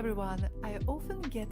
everyone. I often get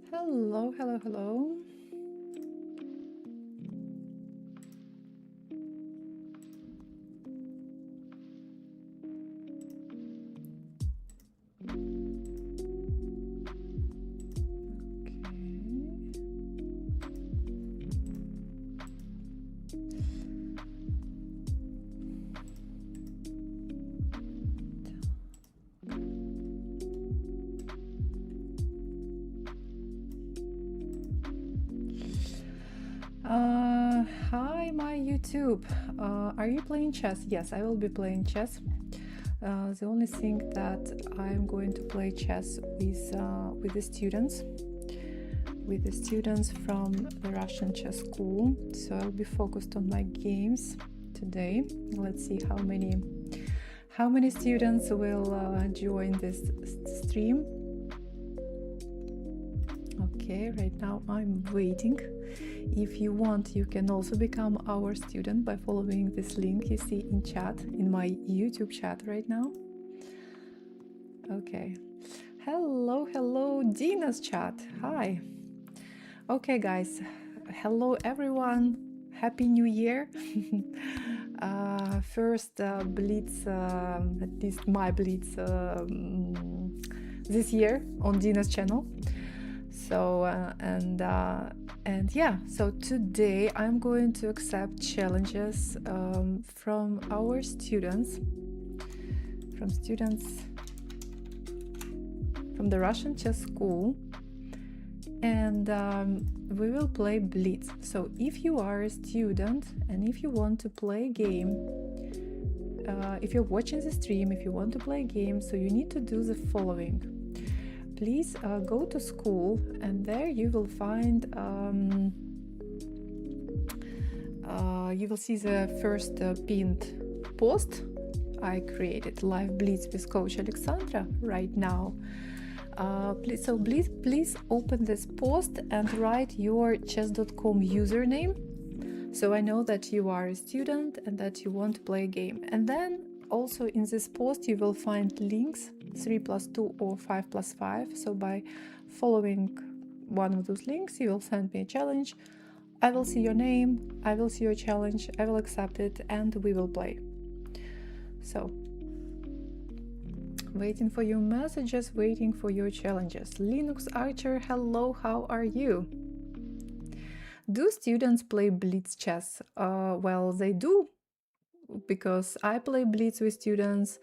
hello, hello, hello. Hi, my YouTube. Are you playing chess? Yes, I will be playing chess. The only thing that I'm going to play chess with the students, from the Russian chess school. So I'll be focused on my games today. Let's see how many students will join this stream. Okay, right now I'm waiting. If you want, you can also become our student by following this link you see in chat, in my YouTube chat right now. Okay. Hello, Dina's chat. Hi. Okay, guys. Hello, everyone. Happy New Year. First Blitz, at least my Blitz this year on Dina's channel. So and yeah, so today I'm going to accept challenges from our students, from the Russian chess school, and we will play Blitz. So if you are a student and if you want to play a game, if you're watching the stream, if you want to play a game, so you need to do the following. Please go to school, and there you will find you will see the first pinned post I created, live Blitz with Coach Alexandra right now. Please open this post and write your chess.com username, so I know that you are a student and that you want to play a game. And then also in this post you will find links 3+2 or 5+5. So by following one of those links, you will send me a challenge. I will see your name, I will see your challenge, I will accept it, and we will play. So waiting for your messages, waiting for your challenges. Linux Archer, hello, how are you? Do students play Blitz chess? Well, they do, because I play Blitz with students.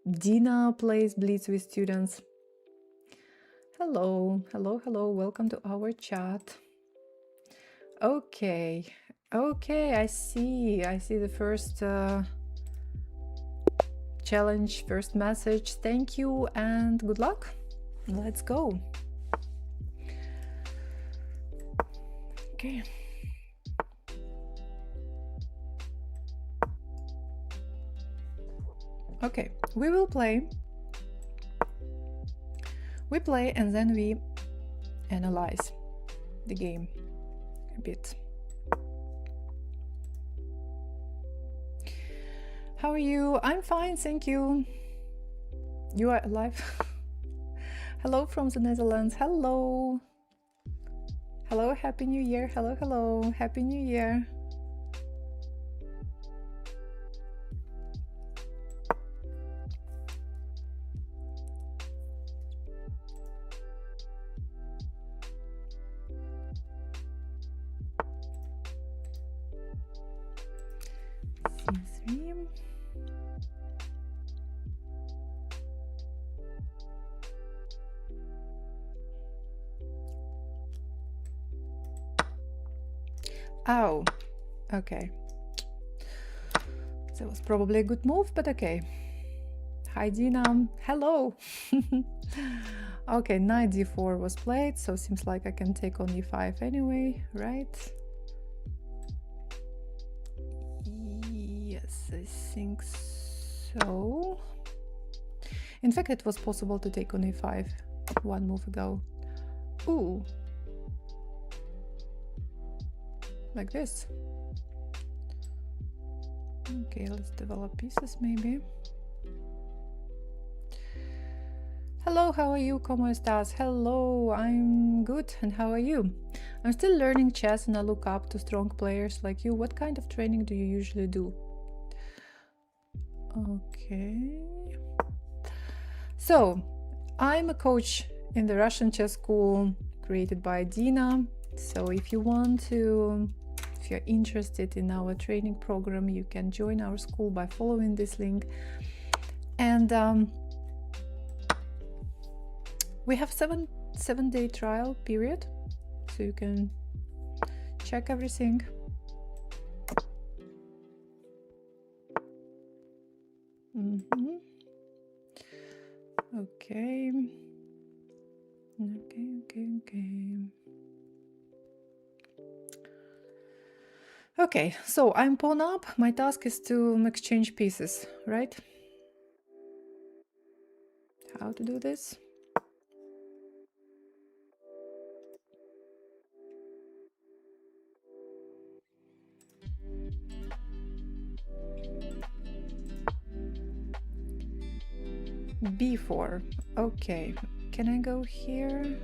Dina plays Blitz with students. Hello, welcome to our chat. Okay, I see the first challenge, first message. Thank you and good luck. Let's go. Okay. Okay, we will play. We play and then we analyze the game a bit. How are you? I'm fine, thank you. You are alive? Hello from the Netherlands. Hello. Hello, Happy New Year. Hello, Happy New Year. C3. Oh, okay. That was probably a good move, but okay. Hi, Dina. Hello. Okay, knight d4 was played, so seems like I can take on e5 anyway, right? Yes, I think so. In fact, it was possible to take on e5 one move ago. Ooh. Like this. Okay, let's develop pieces maybe. Hello, how are you? ¿Cómo estás? Hello, I'm good. And how are you? I'm still learning chess and I look up to strong players like you. What kind of training do you usually do? Okay. So, I'm a coach in the Russian chess school created by Dina. So if you want to, if you're interested in our training program, you can join our school by following this link. And we have seven-day trial period, so you can check everything. Okay. Okay, so I'm pawn up. My task is to exchange pieces, right? How to do this? b4. Okay, can I go here?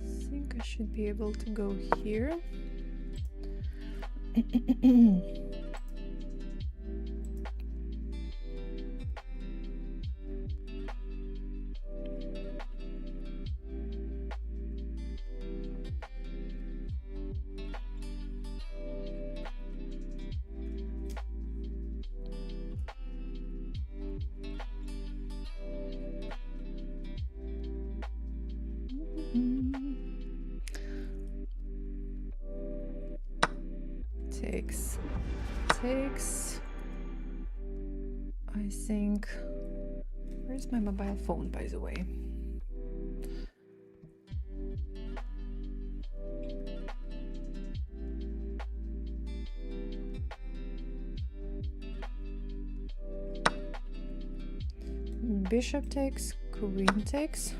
I think I should be able to go here. Takes. I think. Where's my mobile phone, by the way? Bishop takes, queen takes.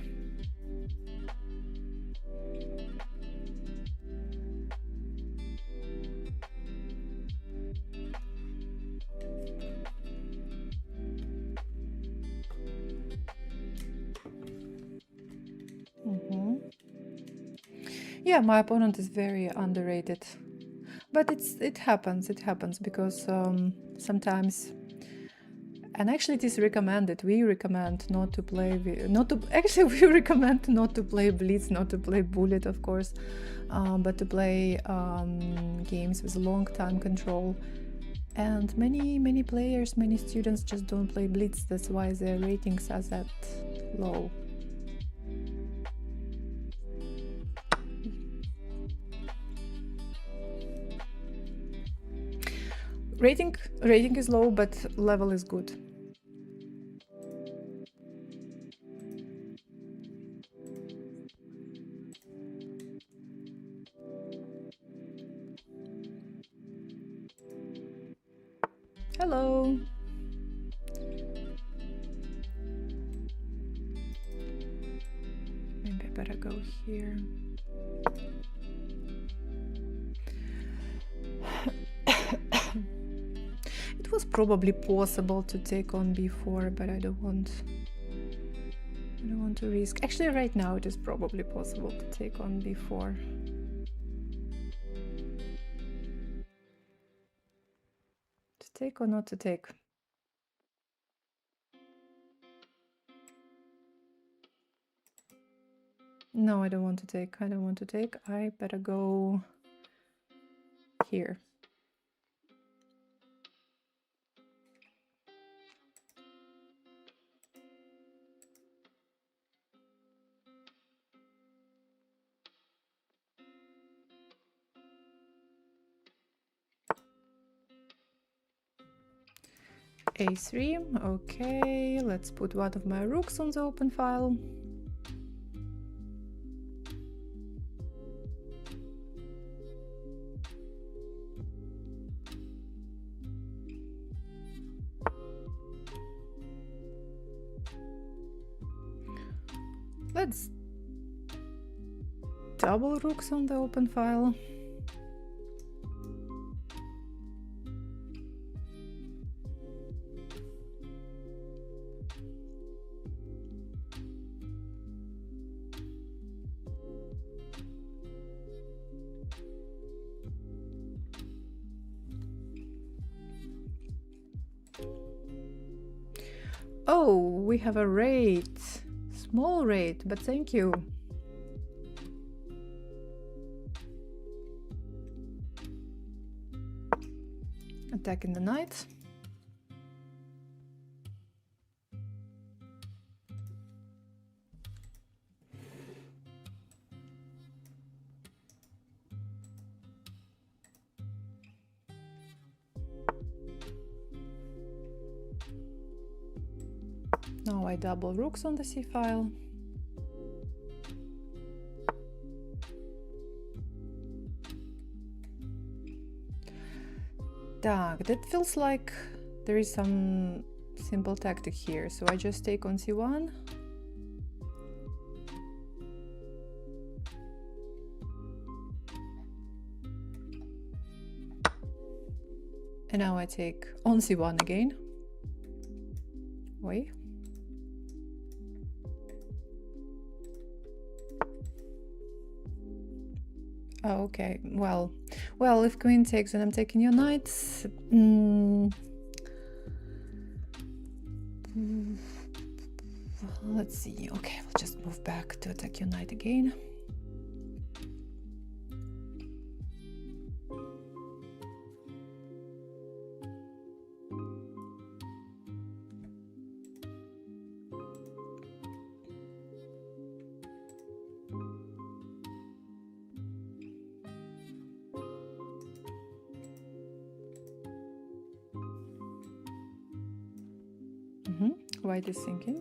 Yeah, my opponent is very underrated, but it happens because sometimes, and actually it is recommended, we recommend not to play, actually we recommend not to play Blitz, not to play Bullet, of course, but to play games with long time control. And many players, many students just don't play Blitz, that's why their ratings are that low. Rating is low, but level is good. Hello. Maybe I better go here. It was probably possible to take on b4, but I don't want to risk. Actually, right now it is probably possible to take on b4. To take or not to take? No, I don't want to take. I don't want to take. I better go here. a3. Okay, let's put one of my rooks on the open file. Let's double rooks on the open file. Oh, we have a rate. Small rate, but thank you. Attack in the night. Now I double rooks on the C file. That feels like there is some simple tactic here. So I just take on C1. And now I take on C1 again. Wait. Okay, well, if queen takes, then I'm taking your knight. Let's see. Okay, we'll just move back to attack your knight again. White is thinking.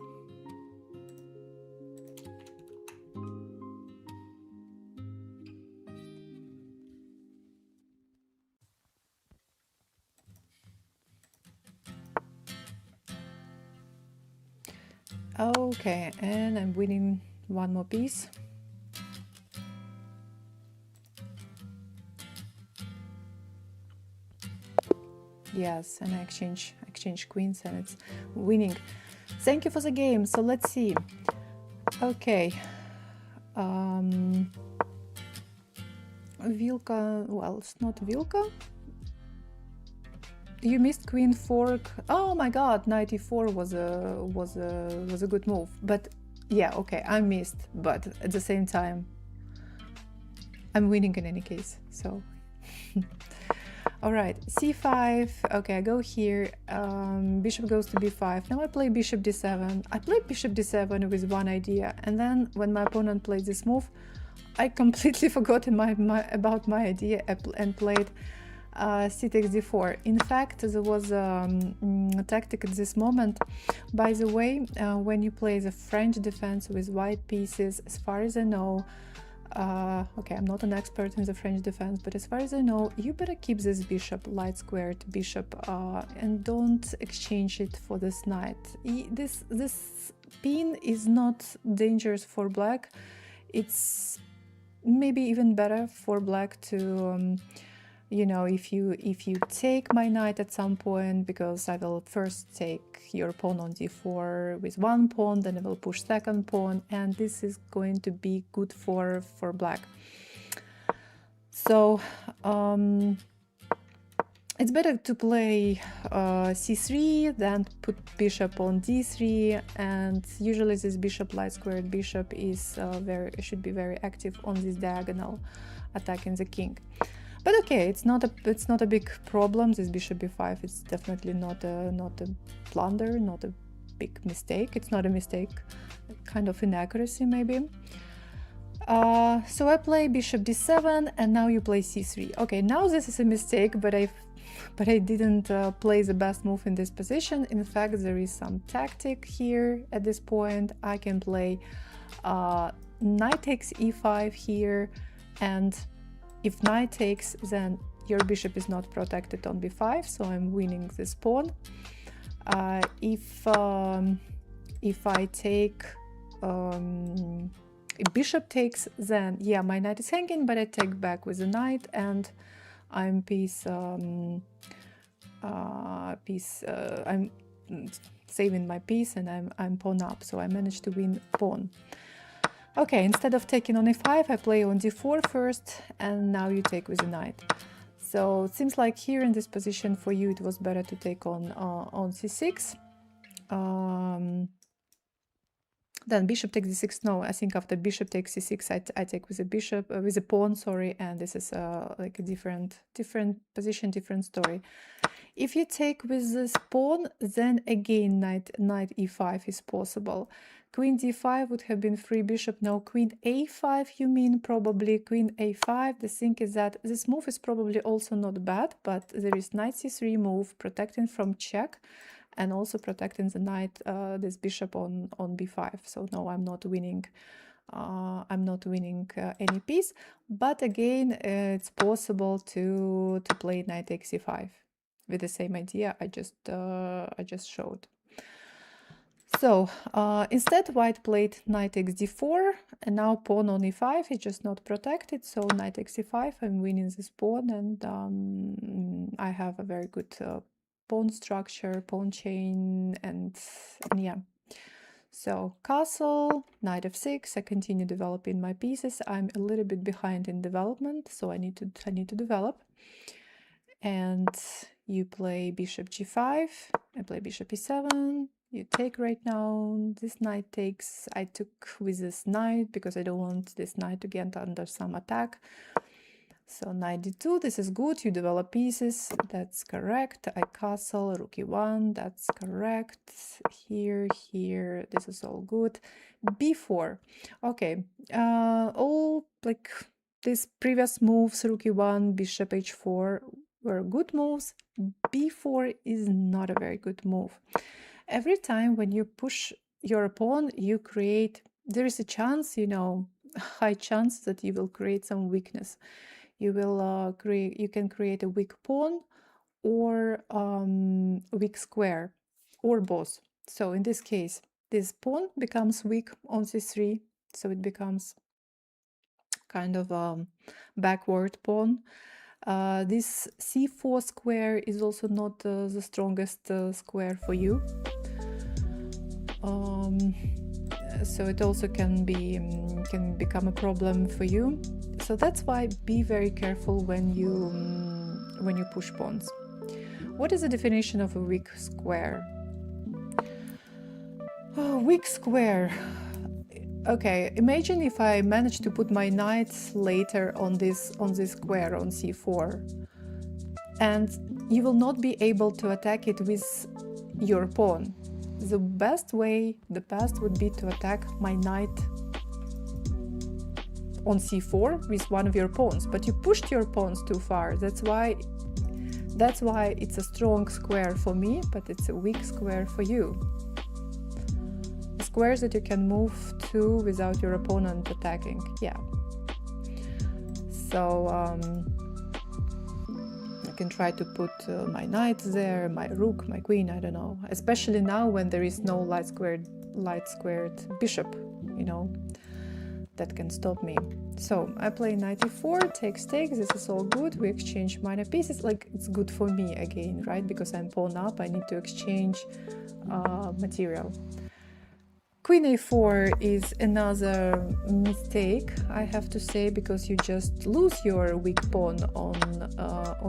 Okay, and I'm winning one more piece. Yes, and I exchange queens, and it's winning. Thank you for the game. So let's see. Okay. Vilka, well, it's not Vilka. You missed queen fork. Oh my god, knight e4 was a good move. But yeah, okay, I missed, but at the same time I'm winning in any case. So all right, c5. Okay, I go here. Bishop goes to b5. Now I play bishop d7. I played bishop d7 with one idea, and then when my opponent played this move, I completely forgot about my idea and played c takes d4. In fact, there was a tactic at this moment. By the way, when you play the French defense with white pieces, as far as I know, okay, I'm not an expert in the French defense, but as far as I know, you better keep this bishop, light squared bishop, and don't exchange it for this knight. This pin is not dangerous for black. It's maybe even better for black to you know, if you take my knight at some point, because I will first take your pawn on d4 with one pawn, then I will push second pawn, and this is going to be good for black. So it's better to play c3 than put bishop on d3, and usually this bishop light squared bishop is should be very active on this diagonal, attacking the king. But okay, it's not a big problem. This bishop b5 is definitely not a blunder, not a big mistake. It's not a mistake, kind of inaccuracy maybe. So I play bishop d7, and now you play c3. Okay, now this is a mistake, but I didn't play the best move in this position. In fact, there is some tactic here at this point. I can play knight takes e5 here, and if knight takes, then your bishop is not protected on b5, so I'm winning this pawn. If I take, if bishop takes, then yeah, my knight is hanging, but I take back with the knight, and I'm I'm saving my piece, and I'm pawn up, so I managed to win pawn. Okay, instead of taking on e5, I play on d4 first, and now you take with the knight. So it seems like here in this position for you, it was better to take on c6. Then bishop takes d6. No, I think after bishop takes c6, I take with a bishop, with a pawn, sorry, and this is like a different position, different story. If you take with this pawn, then again knight e5 is possible. Queen d5 would have been free bishop. Now queen a5, you mean probably queen a5. The thing is that this move is probably also not bad, but there is knight c3 move protecting from check, and also protecting the knight, this bishop on b5. So no, I'm not winning. I'm not winning any piece. But again, it's possible to play knight takes e5 with the same idea I just showed. So instead, white played knight takes d4, and now pawn on e5 is just not protected. So knight takes e5, I'm winning this pawn, and I have a very good pawn structure, pawn chain, and yeah. So castle, knight f6. I continue developing my pieces. I'm a little bit behind in development, so I need to develop. And you play bishop g5. I play bishop e7. You take right now. This knight takes. I took with this knight because I don't want this knight to get under some attack. So knight d2, this is good, you develop pieces, that's correct. I castle, rook e1, that's correct. Here, this is all good. b4, okay, all like these previous moves, rook e1, bishop h4, were good moves. b4 is not a very good move. Every time when you push your pawn, you create, there is a chance, you know, high chance that you will create some weakness. You will you can create a weak pawn or weak square, or both. So in this case, this pawn becomes weak on c3, so it becomes kind of backward pawn. This c4 square is also not the strongest square for you. So it also can become a problem for you. So that's why be very careful when you push pawns. What is the definition of a weak square? Oh, weak square. Okay, imagine if I manage to put my knights later on this square on c4, and you will not be able to attack it with your pawn. The best would be to attack my knight on c4 with one of your pawns, but you pushed your pawns too far. That's why it's a strong square for me, but it's a weak square for you. Squares that you can move to without your opponent attacking. Yeah. So I can try to put my knights there, my rook, my queen, I don't know. Especially now when there is no light squared bishop, you know, that can stop me. So I play knight e4, takes, this is all good. We exchange minor pieces, like it's good for me again, right? Because I'm pawn up, I need to exchange material. Queen a4 is another mistake, I have to say, because you just lose your weak pawn on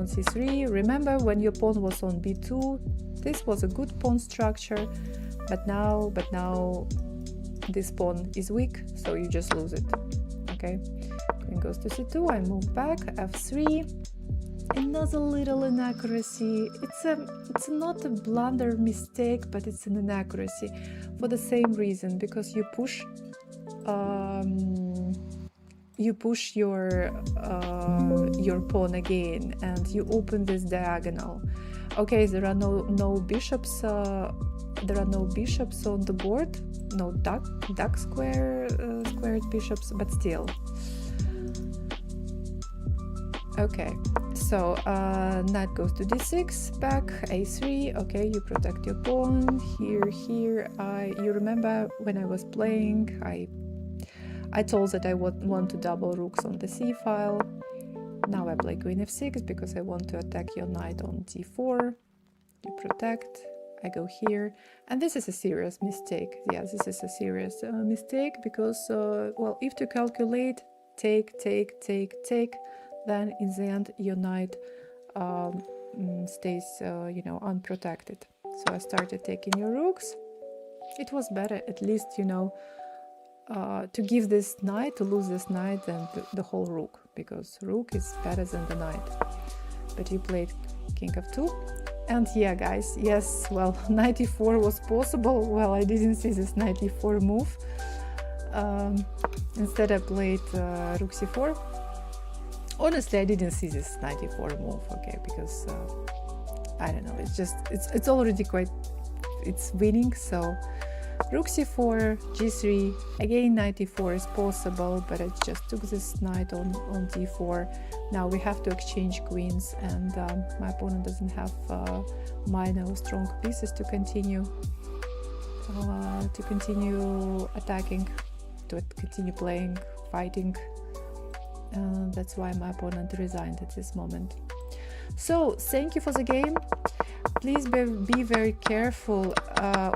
c3. Remember when your pawn was on b2, this was a good pawn structure, but now this pawn is weak, so you just lose it. Okay, queen goes to c2, I move back, f3. Another little inaccuracy. It's not a blunder mistake, but it's an inaccuracy for the same reason, because you push your pawn again and you open this diagonal. Okay, there are no bishops. There are no bishops on the board, no duck squared bishops, but still. Okay, so knight goes to d6, back, a3, okay, you protect your pawn, here, you remember when I was playing, I told that I want to double rooks on the c file. Now I play queen f6 because I want to attack your knight on d4, you protect, I go here, and this is a serious mistake. Yeah, this is a serious mistake because, well, if to calculate, take, then in the end your knight stays, you know, unprotected. So I started taking your rooks. It was better, at least, you know, to give this knight, to lose this knight than the whole rook, because rook is better than the knight. But you played king f2. And yeah, guys, yes, well, knight e4 was possible. Well, I didn't see this knight e4 move. Instead I played rook c4. Honestly, I didn't see this knight e4 move, okay, because I don't know, it's already quite, it's winning. So rook c4, g3, again knight e4 is possible, but I just took this knight on d4. Now we have to exchange queens, and my opponent doesn't have minor strong pieces to continue attacking, to continue playing, fighting. That's why my opponent resigned at this moment. So thank you for the game. Please be very careful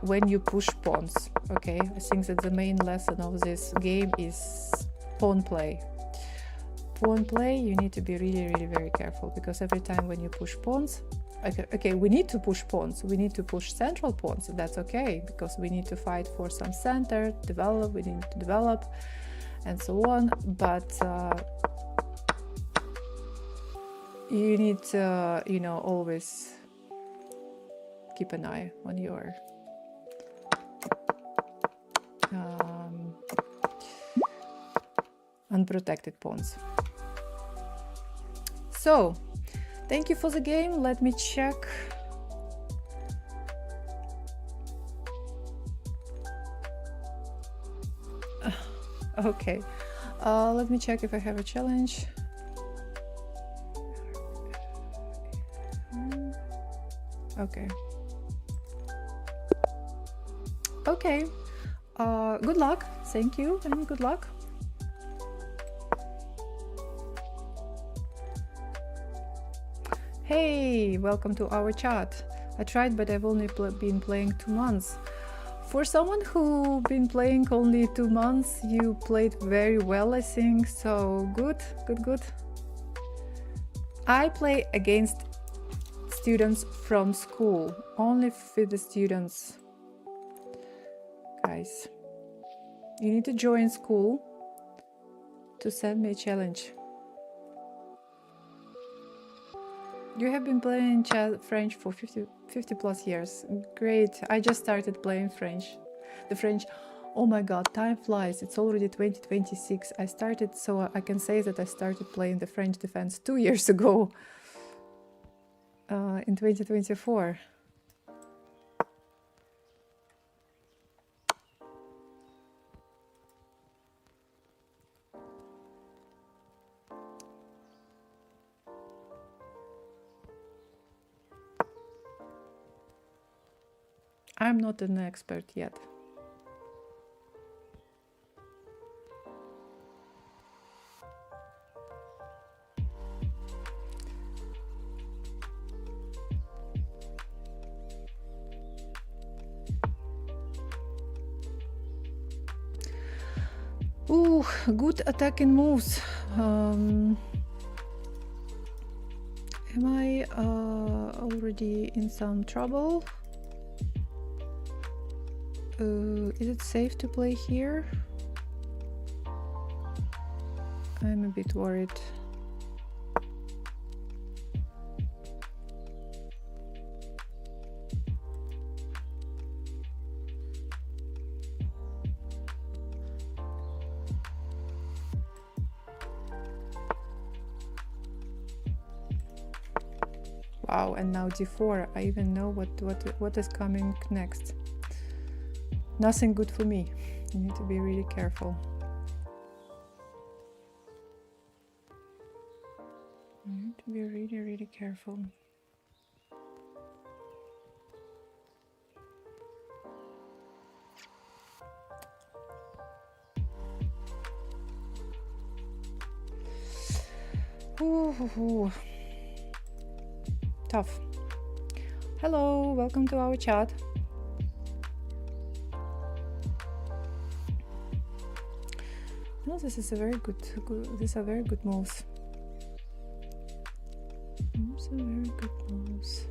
when you push pawns. okay? I think that the main lesson of this game is pawn play. Pawn play, you need to be really very careful, because every time when you push pawns, okay, we need to push pawns, we need to push central pawns, that's okay, because we need to fight for some center, develop, we need to develop, and so on. But you need to, you know, always keep an eye on your unprotected pawns. So, thank you for the game. Let me check. Okay, let me check if I have a challenge. Okay. Okay. Good luck. Thank you and good luck. Hey, welcome to our chat. I tried, but I've only been playing 2 months. For someone who been playing only 2 months, you played very well, I think. So good. I play against students from school, only with the students. Guys, you need to join school to send me a challenge. You have been playing French for 50 plus years. Great. I just started playing French. The French. Oh my god, time flies. It's already 2026. I started, so I can say that I started playing the French defense 2 years ago. In 2024. I'm not an expert yet. Ooh, good attacking moves. Am I already in some trouble? Is it safe to play here? I'm a bit worried. Wow, and now d4. I even know what is coming next. Nothing good for me. You need to be really careful. You need to be really careful. Ooh. Tough. Hello, welcome to our chat. No, this is a very good. These are very good moves. These are very good moves.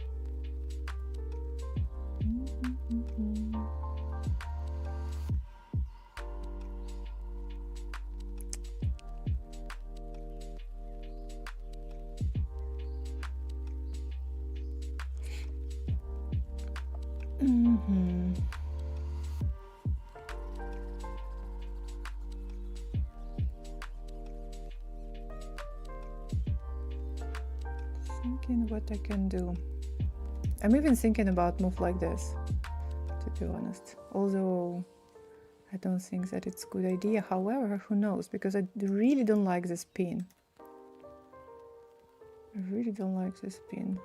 Thinking what I can do. I'm even thinking about move like this, to be honest. Although I don't think that it's a good idea. However, who knows? Because I really don't like this pin. I really don't like this pin.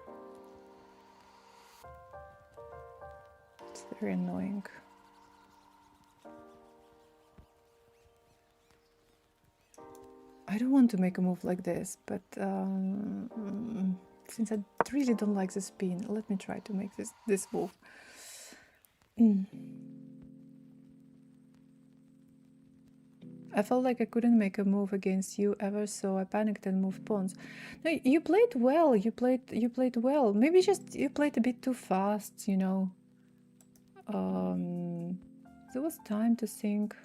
It's very annoying. I don't want to make a move like this, but since I really don't like this pin, let me try to make this move. I felt like I couldn't make a move against you ever, so I panicked and moved pawns. No, you played well. You played well. Maybe just you played a bit too fast, you know. There was time to think.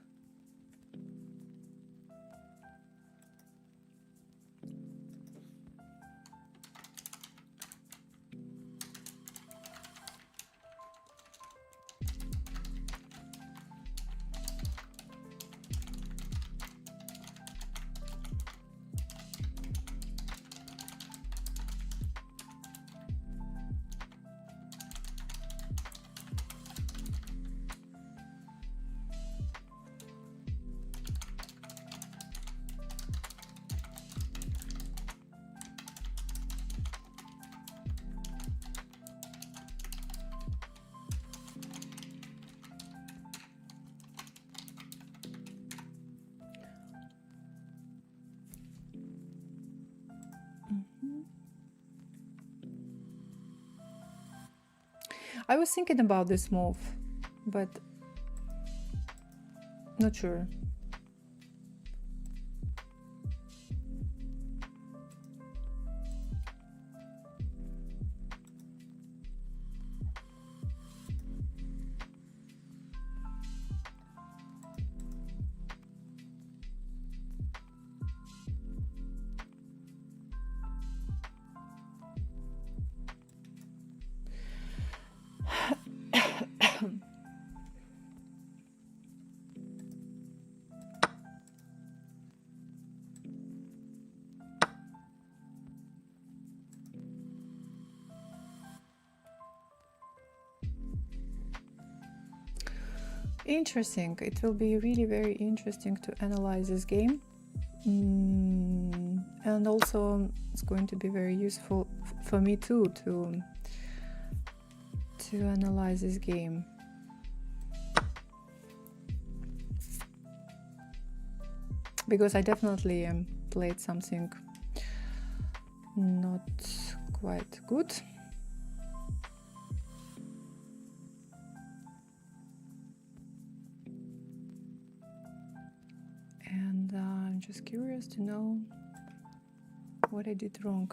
I was thinking about this move, but not sure. Interesting. It will be really very interesting to analyze this game. And also it's going to be very useful for me too to analyze this game. Because I definitely played something not quite good. And I'm just curious to know what I did wrong.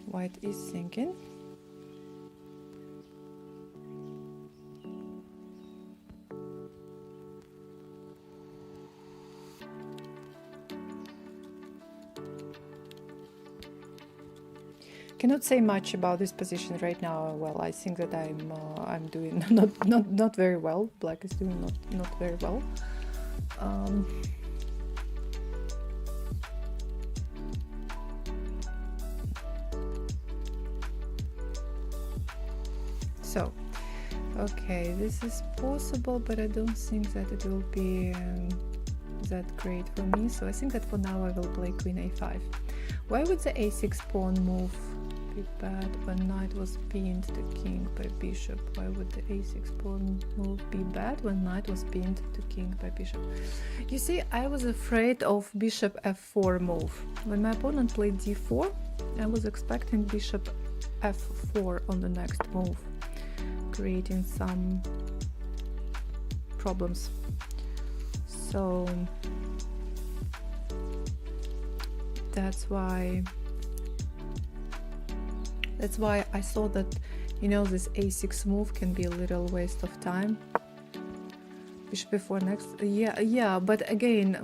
White is thinking. Cannot say much about this position right now. Well, I think that I'm doing not very well. Black is doing not very well. So, okay, this is possible, but I don't think that it will be that great for me. So I think that for now I will play Queen A5. Why would the A6 pawn move be bad when knight was pinned to king by bishop? Why would the A6 pawn move be bad when knight was pinned to king by bishop? You see, I was afraid of bishop F4 move. When my opponent played D4, I was expecting bishop F4 on the next move, creating some problems. So that's why I thought that, you know, this A6 move can be a little waste of time. Bishop before next, yeah, but again,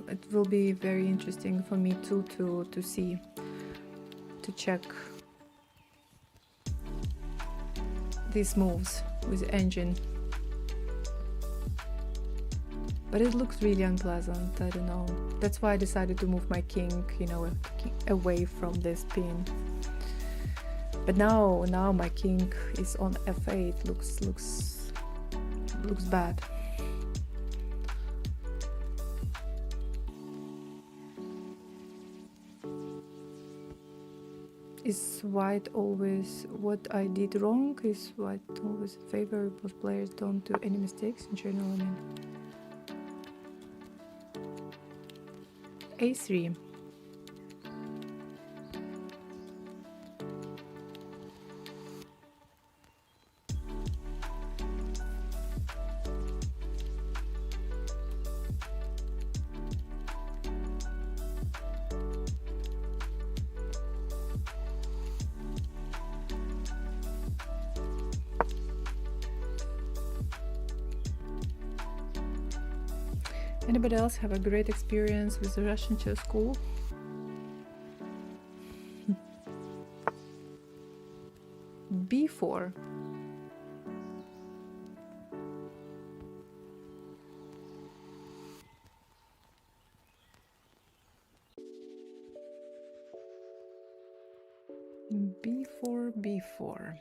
it will be very interesting for me too to see, to check these moves with the engine. But it looks really unpleasant, I don't know. That's why I decided to move my king, you know, away from this pin. But now my king is on f8. Looks bad. Is white always what I did wrong? Is white always in favor? Both players don't do any mistakes in general. I mean, a3. Anybody else have a great experience with the Russian chess school? b4. b4.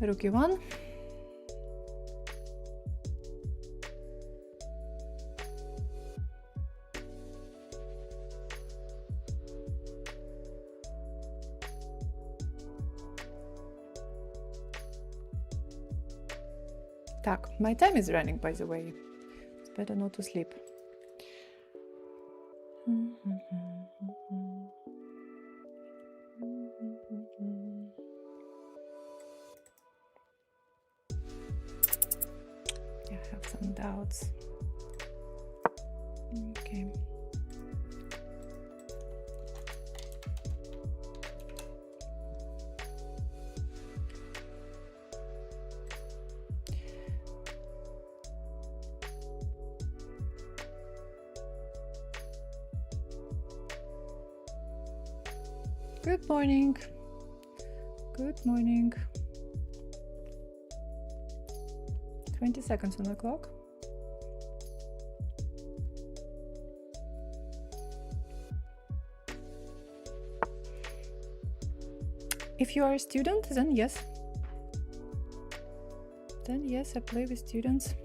Rook e1. Так, my time is running, by the way. It's better not to sleep. I have some doubts. Okay. Good morning. Good morning. 20 seconds on the clock. If you are a student, then yes. Then yes, I play with students.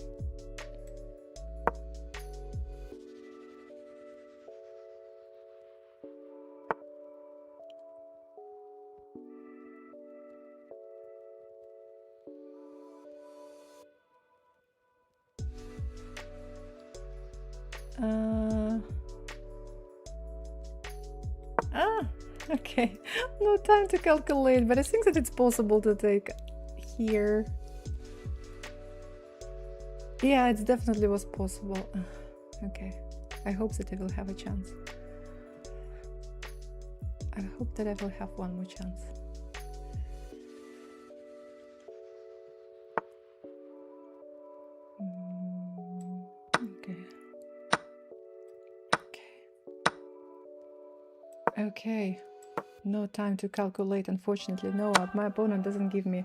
Okay, no time to calculate, but I think that it's possible to take here. Yeah, it definitely was possible. Okay, I hope that I will have a chance. I hope that I will have one more chance. Okay, no time to calculate, unfortunately. No, my opponent doesn't give me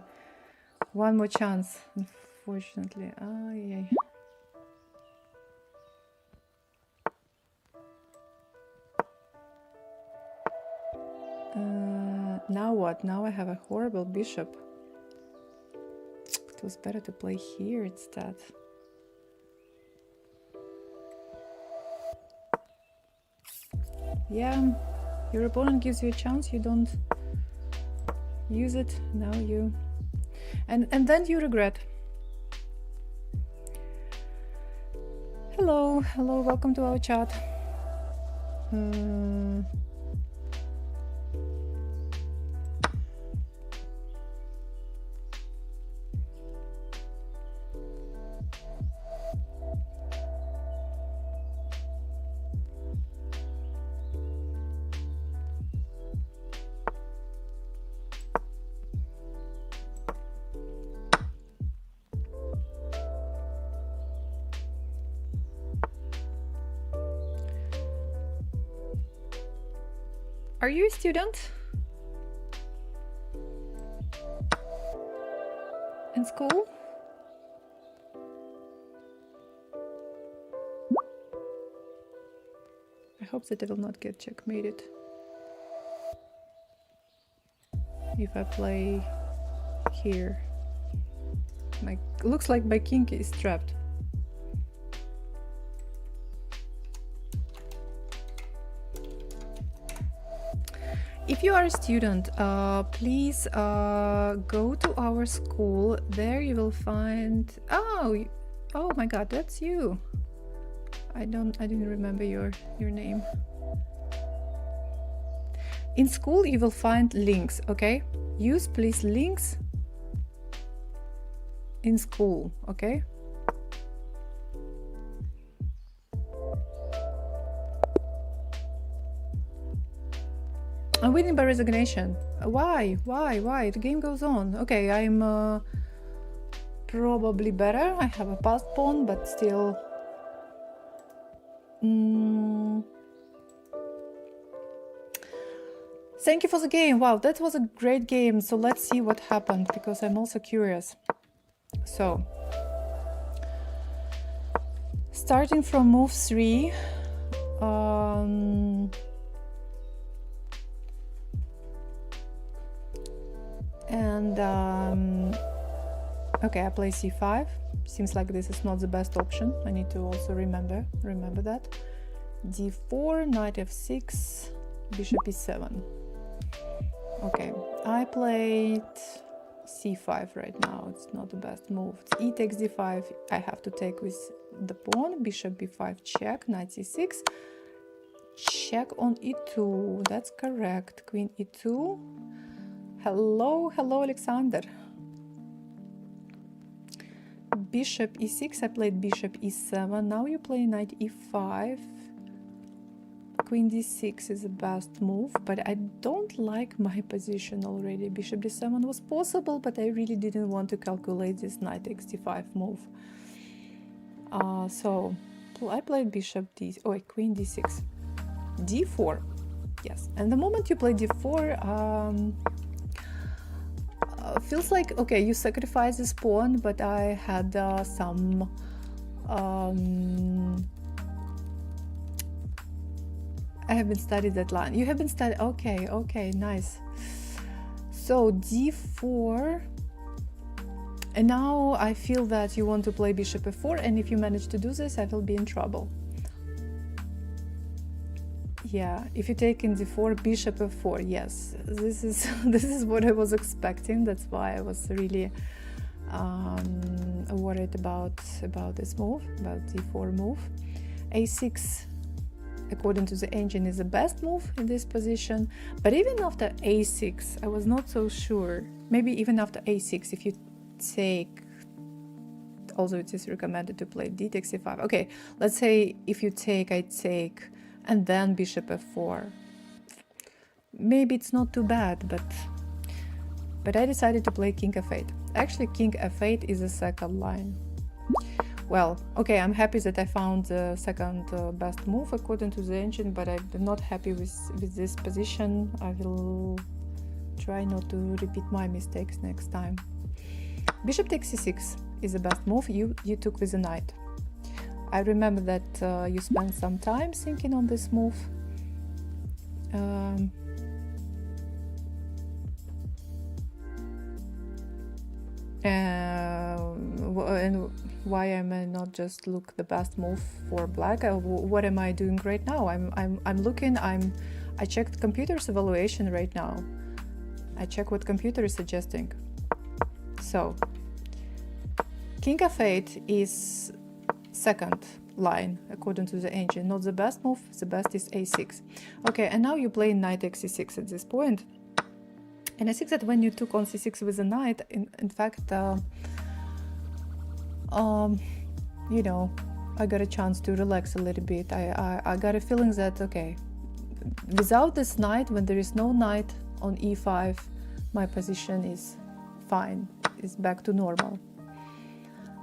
one more chance, unfortunately. Yeah. Now what? Now I have a horrible bishop. It was better to play here instead. Yeah. Your opponent gives you a chance, you don't use it, now you... And then you regret. Hello, welcome to our chat. Are you a student in school? I hope that I will not get checkmated if I play here. Looks like my king is trapped. If you are a student, please go to our school. There you will find. Oh my God, that's you. I didn't remember your name. In school, you will find links. Okay, use please links in school. Okay. I'm winning by resignation. Why? The game goes on. Okay, I'm probably better. I have a passed pawn, but still. Thank you for the game. Wow, that was a great game. So let's see what happened, because I'm also curious. So, starting from move 3. Okay, I play c5. Seems like this is not the best option. I need to also remember that. d4, knight f6, bishop e7. Okay, I played c5 right now. It's not the best move. It's e takes d5. I have to take with the pawn. Bishop b5 check, knight c6. Check on e2. That's correct. Queen e2. Hello, Alexander. Bishop e6, I played bishop e7. Now you play knight e5. Queen d6 is the best move, but I don't like my position already. Bishop d7 was possible, but I really didn't want to calculate this knight takes d5 move. So I played bishop queen d6. d4. Yes, and the moment you play d4, feels like, okay, you sacrifice this pawn, but I had some I haven't studied that line. You haven't studied. Okay, nice. So d4, and now I feel that you want to play bishop f4, and if you manage to do this, I will be in trouble. Yeah, if you take in d4, bishop f4, yes, this is what I was expecting. That's why I was really worried about this move, about d4 move. a6, according to the engine, is the best move in this position. But even after a6, I was not so sure. Maybe even after a6, if you take, although it is recommended to play d takes c5. Okay, let's say if you take, I take, and then bishop f4. Maybe it's not too bad, but I decided to play king f8. Actually, king f8 is the second line. Well, okay, I'm happy that I found the second best move according to the engine, but I'm not happy with this position. I will try not to repeat my mistakes next time. Bishop takes c6 is the best move you took with the knight. I remember that you spent some time thinking on this move. And why am I not just look the best move for black? What am I doing right now? I'm looking. I checked computer's evaluation right now. I check what computer is suggesting. So king f8 is second line according to the engine. Not the best move, the best is a6. Okay, and now you play knight x6 at this point. And I think that when you took on c6 with a knight, in fact, you know, I got a chance to relax a little bit. I got a feeling that, okay, without this knight, when there is no knight on e5, my position is fine, is back to normal.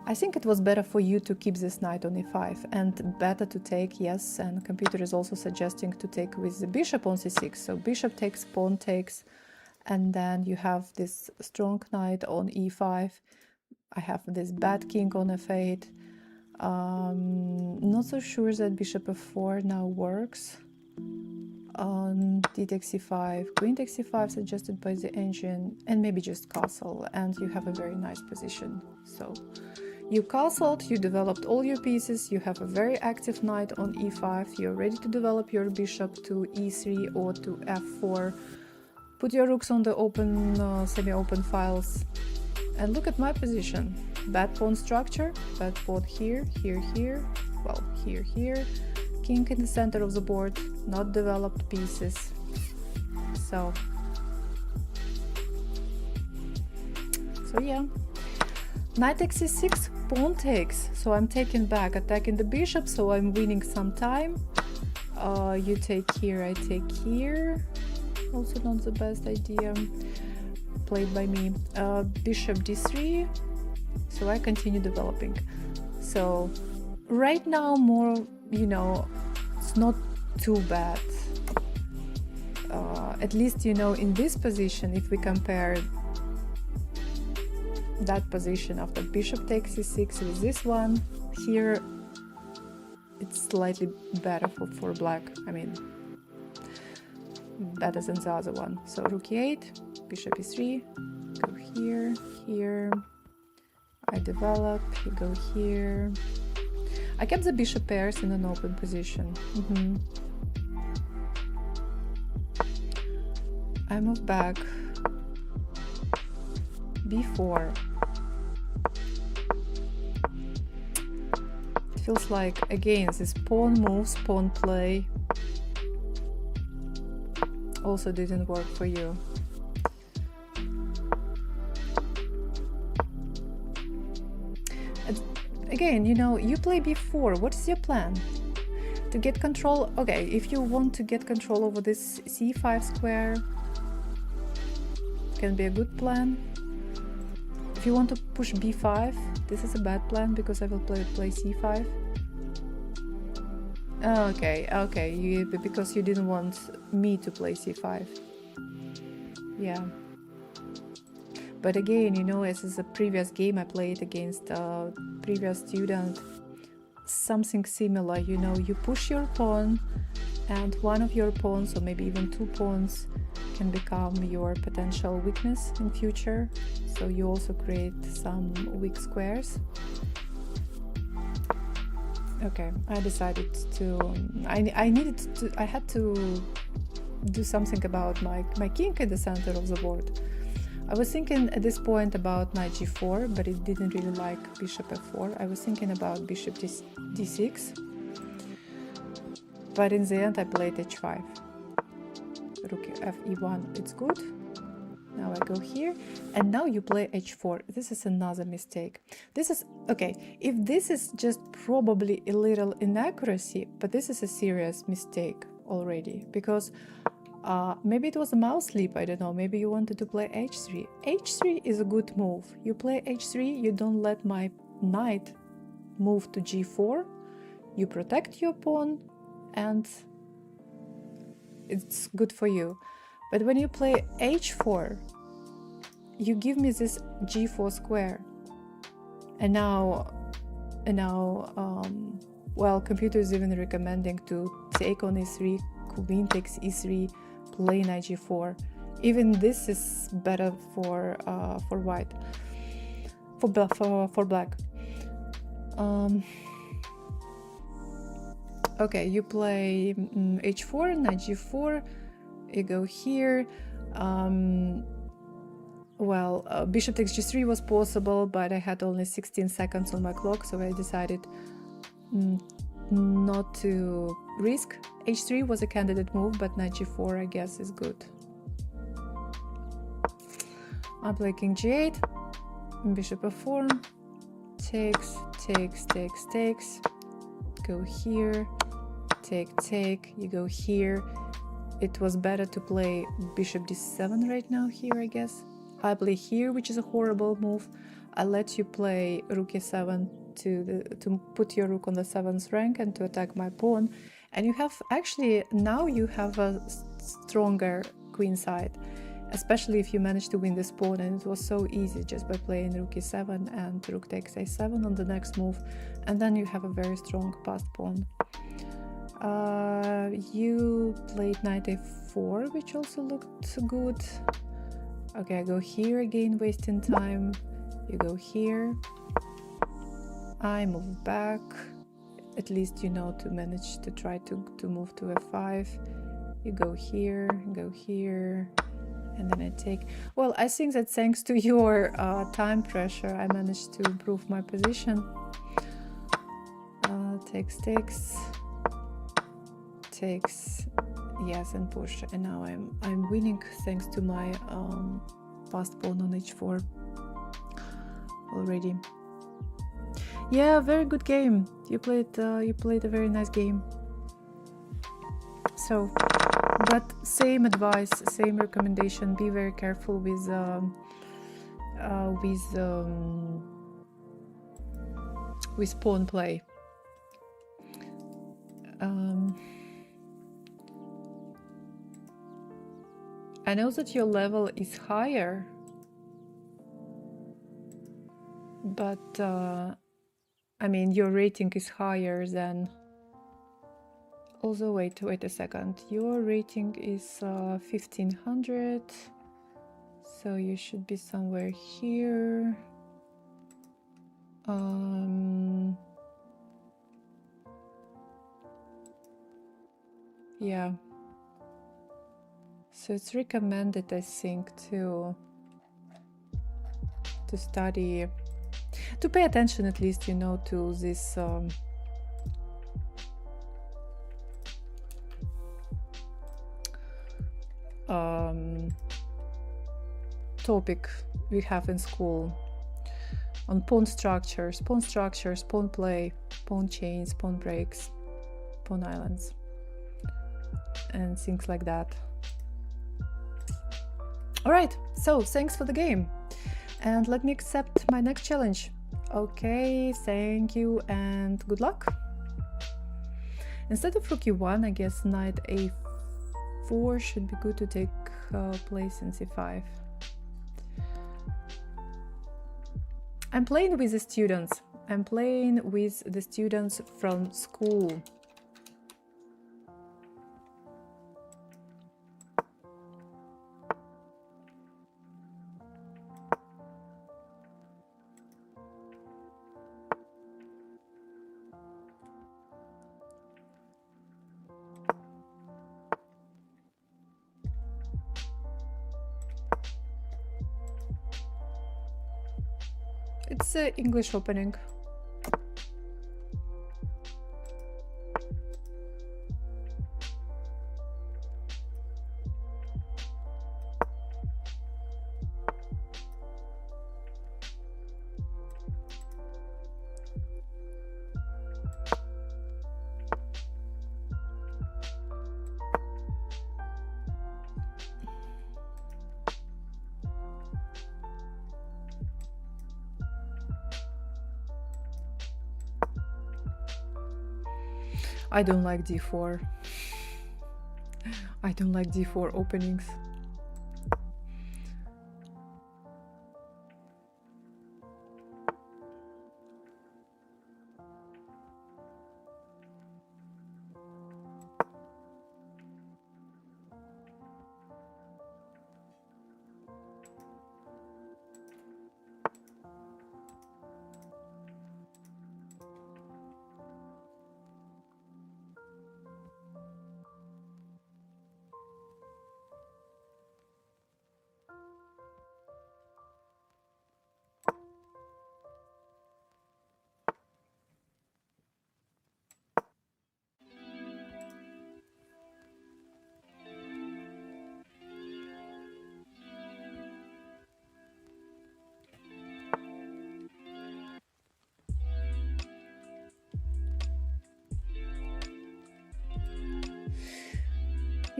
I think it was better for you to keep this knight on e5 and better to take, yes, and computer is also suggesting to take with the bishop on c6. So bishop takes, pawn takes, and then you have this strong knight on e5. I have this bad king on f8. Not so sure that bishop f4 now works. D takes c5, queen takes c5 suggested by the engine, and maybe just castle, and you have a very nice position. So you castled, you developed all your pieces, you have a very active knight on e5, you're ready to develop your bishop to e3 or to f4. Put your rooks on the open, semi-open files, and look at my position. Bad pawn structure, bad pawn here, here, here, well, here, here. King in the center of the board, not developed pieces. So yeah. Knight takes c6, pawn takes. So I'm taking back, attacking the bishop, so I'm winning some time. You take here, I take here. Also not the best idea. Played by me. Bishop d3. So I continue developing. So right now more, you know, it's not too bad. At least, you know, in this position, if we compare that position after bishop takes c6 with this one, here it's slightly better for black. I mean, better than the other one. So rook e8, bishop e3, go here, here. I develop, you go here. I kept the bishop pairs in an open position. I move back. b4. It feels like, again, this pawn moves, pawn play also didn't work for you. Again, you know, you play b4. What is your plan? To get control? Okay, if you want to get control over this c5 square, can be a good plan. If you want to push b5, this is a bad plan because I will play c5. Okay, because you didn't want me to play c5. Yeah. But again, you know, as is a previous game I played against a previous student, something similar, you know, you push your pawn and one of your pawns, or maybe even two pawns, can become your potential weakness in future. So you also create some weak squares. Okay, I decided to, I had to do something about my king in the center of the board. I was thinking at this point about knight g4, but it didn't really like bishop f4. I was thinking about bishop d6, but in the end I played h5. Rook fe1, it's good. Now I go here, and now you play h4. This is another mistake. This is, okay, if this is just probably a little inaccuracy, but this is a serious mistake already, because maybe it was a mouse sleep, I don't know, maybe you wanted to play h3. h3 is a good move. You play h3, you don't let my knight move to g4, you protect your pawn, and it's good for you. But when you play h4, you give me this g4 square. And now, well, computer is even recommending to take on e3, queen takes e3, play knight g4. Even this is better for white, for black. Okay, you play h4, knight g4, you go here. Bishop takes g3 was possible, but I had only 16 seconds on my clock, so I decided not to risk. h3 was a candidate move, but knight g4 I guess is good. I play king g8, bishop f4, takes, takes, takes, takes, go here, take, take, you go here. It was better to play bishop d7 right now here, I guess. I play here, which is a horrible move. I let you play rook e7 to put your rook on the 7th rank and to attack my pawn. And you have, actually, now you have a stronger queen side, especially if you manage to win this pawn, and it was so easy just by playing rook e7 and rook takes a7 on the next move, and then you have a very strong passed pawn. You played knight a4, which also looked good. Okay, I go here again, wasting time. You go here. I move back. At least you know to manage to try to move to f5. You go here, and then I take. Well, I think that thanks to your time pressure, I managed to improve my position. Takes, takes, takes, yes, and push. And now I'm winning thanks to my passed pawn on h4 already. Yeah, very good game. You played a very nice game. So, but same advice, same recommendation. Be very careful with pawn play. I know that your level is higher, but I mean, your rating is higher than... Also, wait a second. Your rating is 1500, so you should be somewhere here. Yeah. So it's recommended, I think, to study, to pay attention at least, you know, to this topic we have in school on pawn structures, pawn play, pawn chains, pawn breaks, pawn islands, and things like that. All right, so thanks for the game, and let me accept my next challenge. Okay, thank you and good luck. Instead of rook e1, I guess knight a4 should be good to take place in c5. I'm playing with the students. I'm playing with the students from school. It's an English opening. I don't like d4. I don't like d4 openings.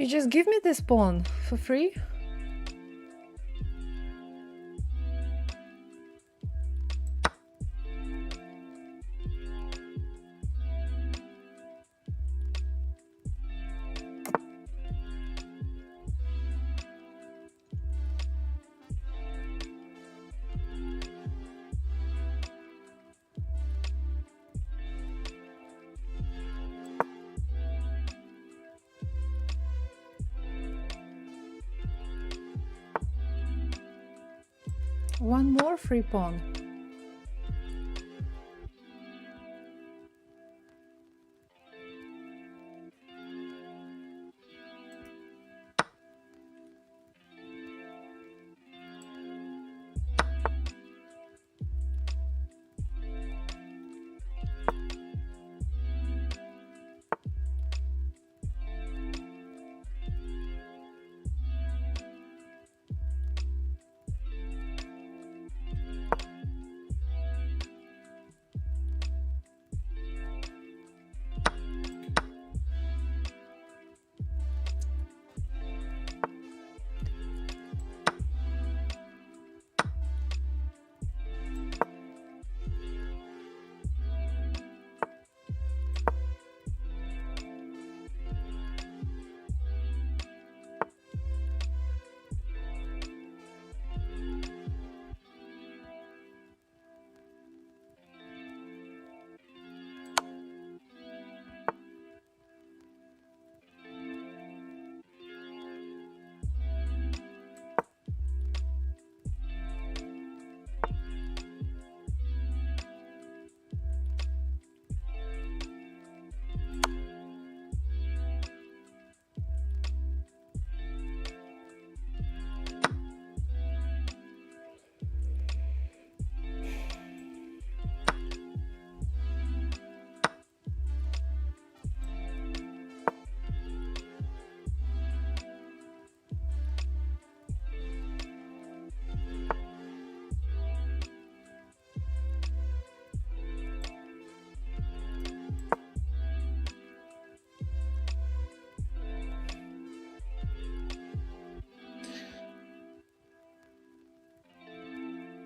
You just give me this pawn for free? One more free pawn.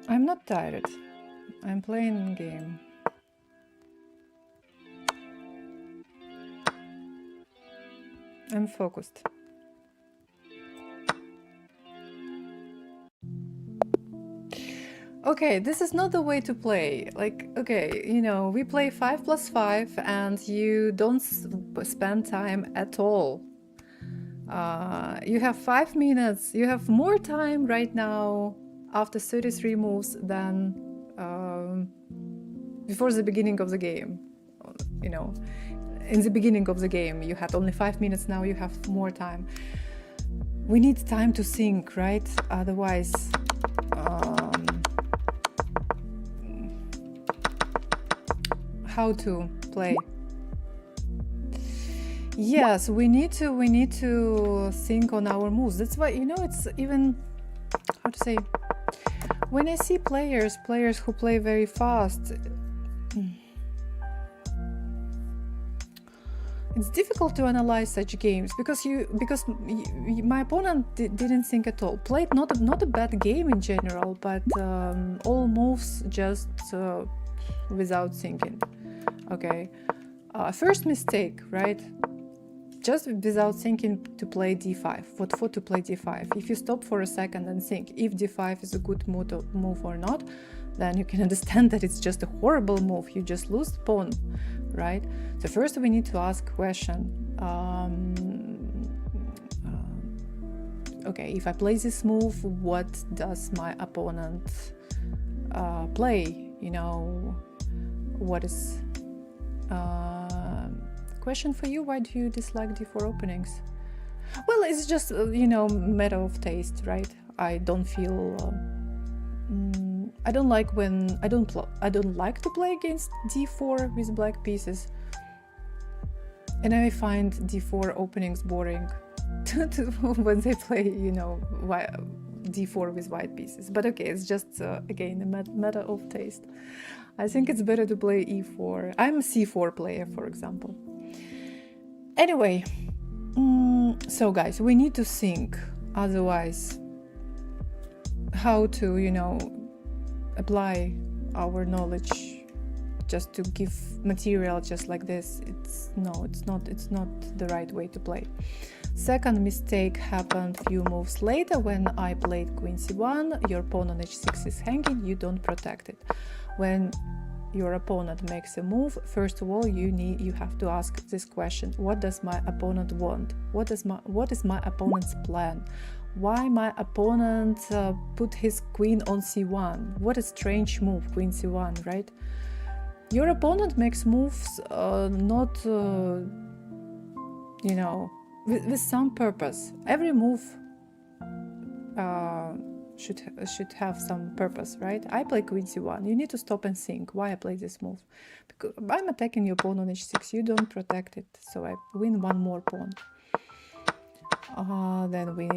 I'm not tired. I'm playing a game. I'm focused. Okay, this is not the way to play. Like, okay, you know, we play 5+5 and you don't spend time at all. You have 5 minutes. You have more time right now after 33 moves than before the beginning of the game. You know, in the beginning of the game, you had only 5 minutes. Now you have more time. We need time to think, right? Otherwise, how to play? Yes, we need to think on our moves. That's why, you know, it's even, how to say, when I see players who play very fast, it's difficult to analyze such games because my opponent didn't think at all. Played not a bad game in general, but all moves just without thinking. Okay, first mistake, right? Just without thinking to play d5. What for to play d5? If you stop for a second and think if d5 is a good move or not, then you can understand that it's just a horrible move. You just lose the pawn, right? So first we need to ask question. Okay, if I play this move, what does my opponent play? You know, what is... question for you, why do you dislike d4 openings? Well, it's just, you know, matter of taste, right? I don't feel... I don't like when... I don't like to play against d4 with black pieces. And I find d4 openings boring when they play, you know, d4 with white pieces. But okay, it's just, again, a matter of taste. I think it's better to play e4. I'm a c4 player, for example. Anyway, So guys, we need to think, otherwise how to, you know, apply our knowledge just to give material just like this. It's not the right way to play. Second mistake happened few moves later when I played queen c1. Your pawn on h6 is hanging, you don't protect it. When your opponent makes a move, first of all you have to ask this question: what does my opponent want? What is my opponent's plan? Why my opponent put his queen on c1? What a strange move, queen c1, right? Your opponent makes moves not you know, with some purpose. Every move should have some purpose, right? I play queen c1. You need to stop and think why I play this move. Because I'm attacking your pawn on h6. You don't protect it, so I win one more pawn. Then we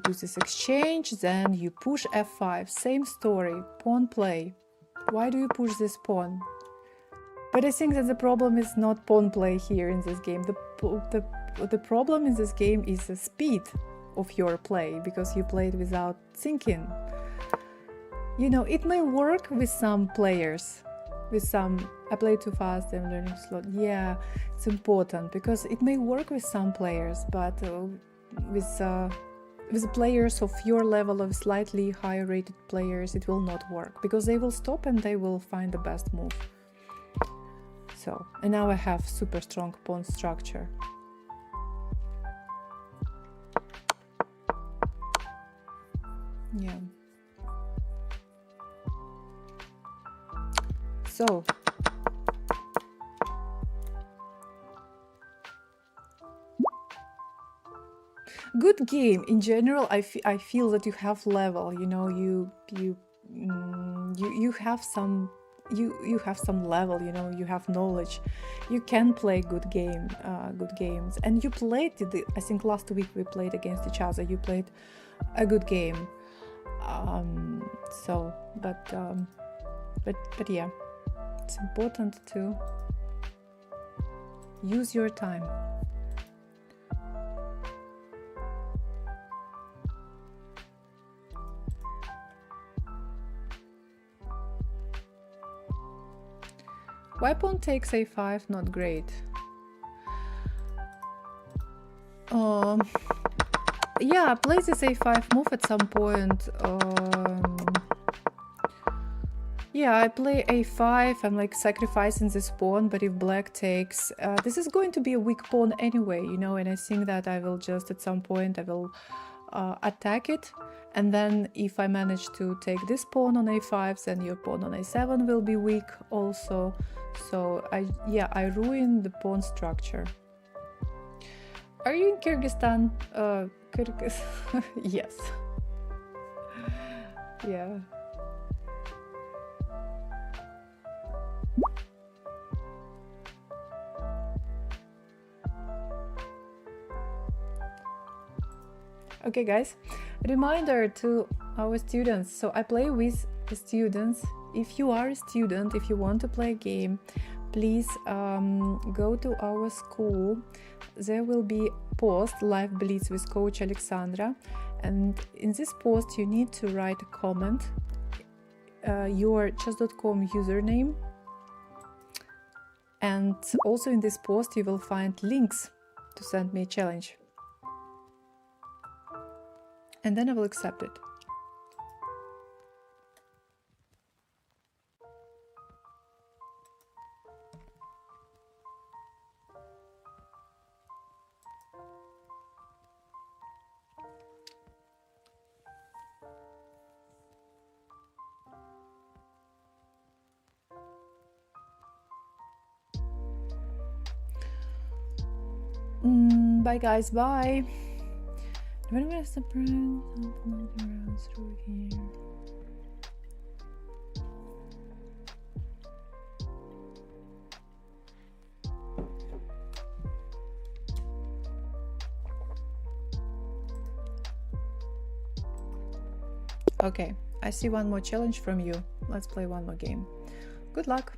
do this exchange. Then you push f5. Same story. Pawn play. Why do you push this pawn? But I think that the problem is not pawn play here in this game. The problem in this game is the speed of your play, because you played without thinking. You know, it may work with some players. With some, I play too fast, I'm learning slow. Yeah, it's important because it may work with some players, but with players of your level, of slightly higher rated players, it will not work, because they will stop and they will find the best move. So, and now I have super strong pawn structure. Yeah. So, good game in general. I feel that you have level. You know, you have some. You have some level, you know, you have knowledge, you can play good games, and you played I think last week we played against each other. You played a good game, so but yeah, it's important to use your time. Why pawn takes a5? Not great. Yeah, play this a5 move at some point. Yeah, I play a5. I'm like sacrificing this pawn, but if black takes, this is going to be a weak pawn anyway, you know, and I think that I will just at some point I will attack it. And then if I manage to take this pawn on a5, then your pawn on a7 will be weak also. So I ruin the pawn structure. Are you in Kyrgyzstan? Kyrgyz? Yes. Yeah. Okay guys, reminder to our students. So I play with the students. If you are a student, if you want to play a game, please go to our school. There will be post live Blitz with coach Alexandra, and in this post you need to write a comment, your chess.com username, and also in this post you will find links to send me a challenge, and then I will accept it. Bye guys, bye. When was the brand through here? Okay, I see one more challenge from you. Let's play one more game. Good luck.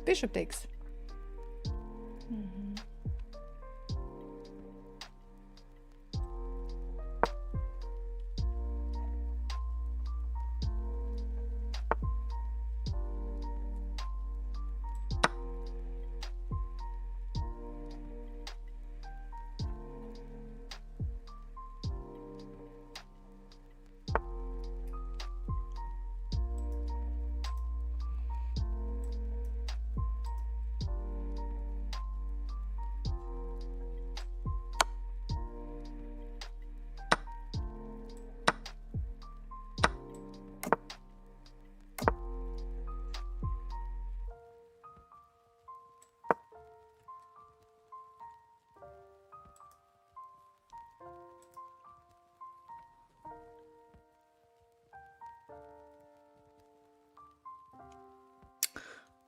Bishop takes. Mhm.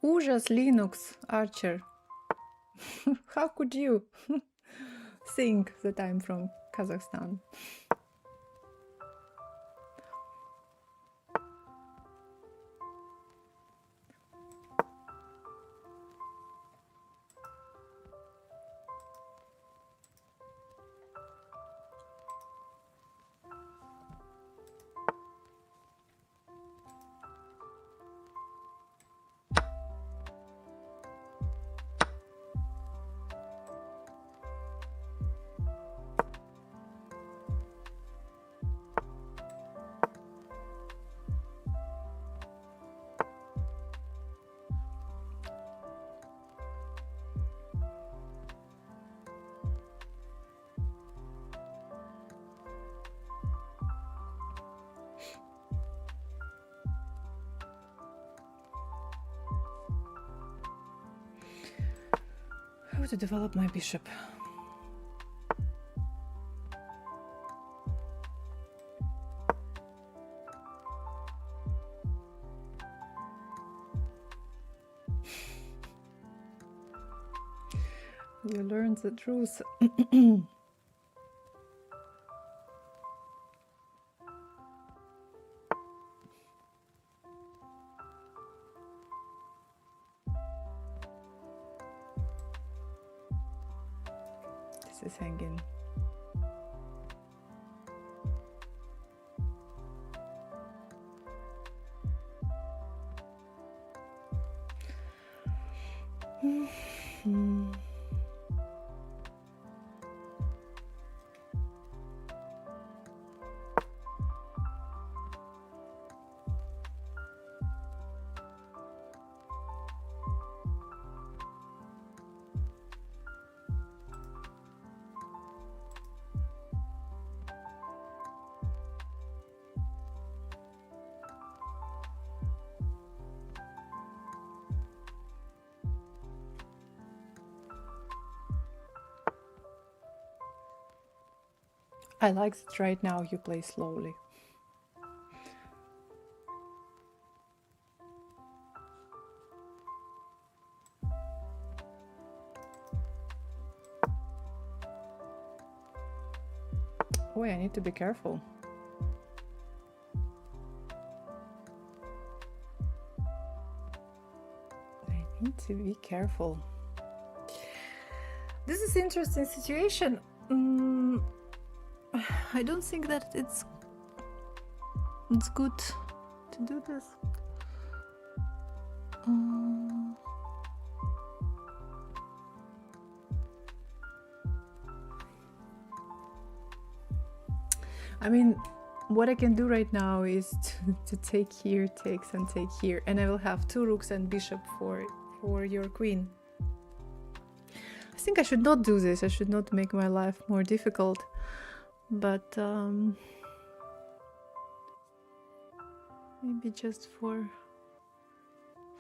Ужас, Linux, Archer. How could you think that I'm from Kazakhstan? How to develop my bishop? You learned the truth. This is hanging. I like that right now you play slowly. Oh, I need to be careful. I need to be careful. This is an interesting situation. I don't think that it's good to do this. I mean, what I can do right now is to take here, takes and take here, and I will have 2 rooks and bishop for your queen. I think I should not do this. I should not make my life more difficult, but maybe just for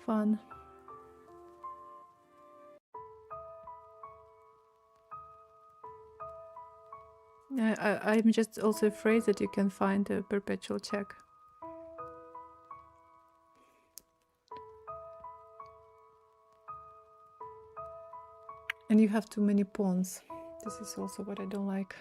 fun. I'm just also afraid that you can find a perpetual check. And you have too many pawns. This is also what I don't like.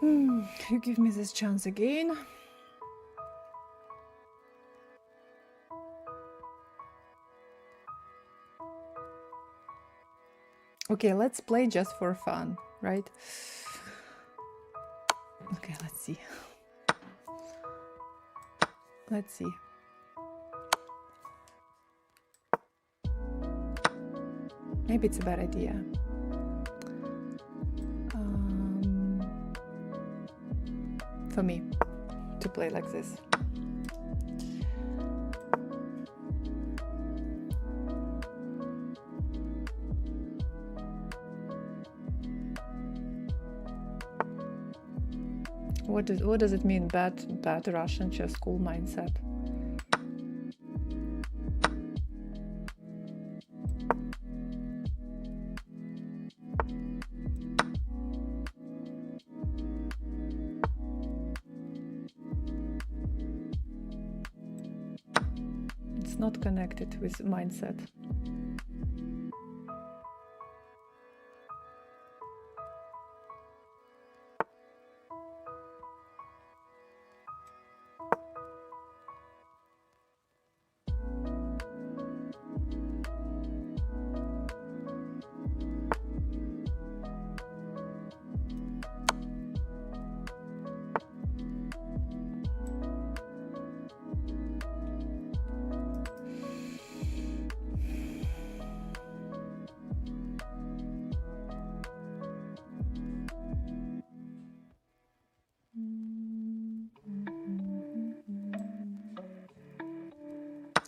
You give me this chance again. Okay, let's play just for fun, right? Okay, let's see. Let's see. Maybe it's a bad idea. For me to play like this. What does it mean, bad Russian chess school mindset? It's not connected with mindset.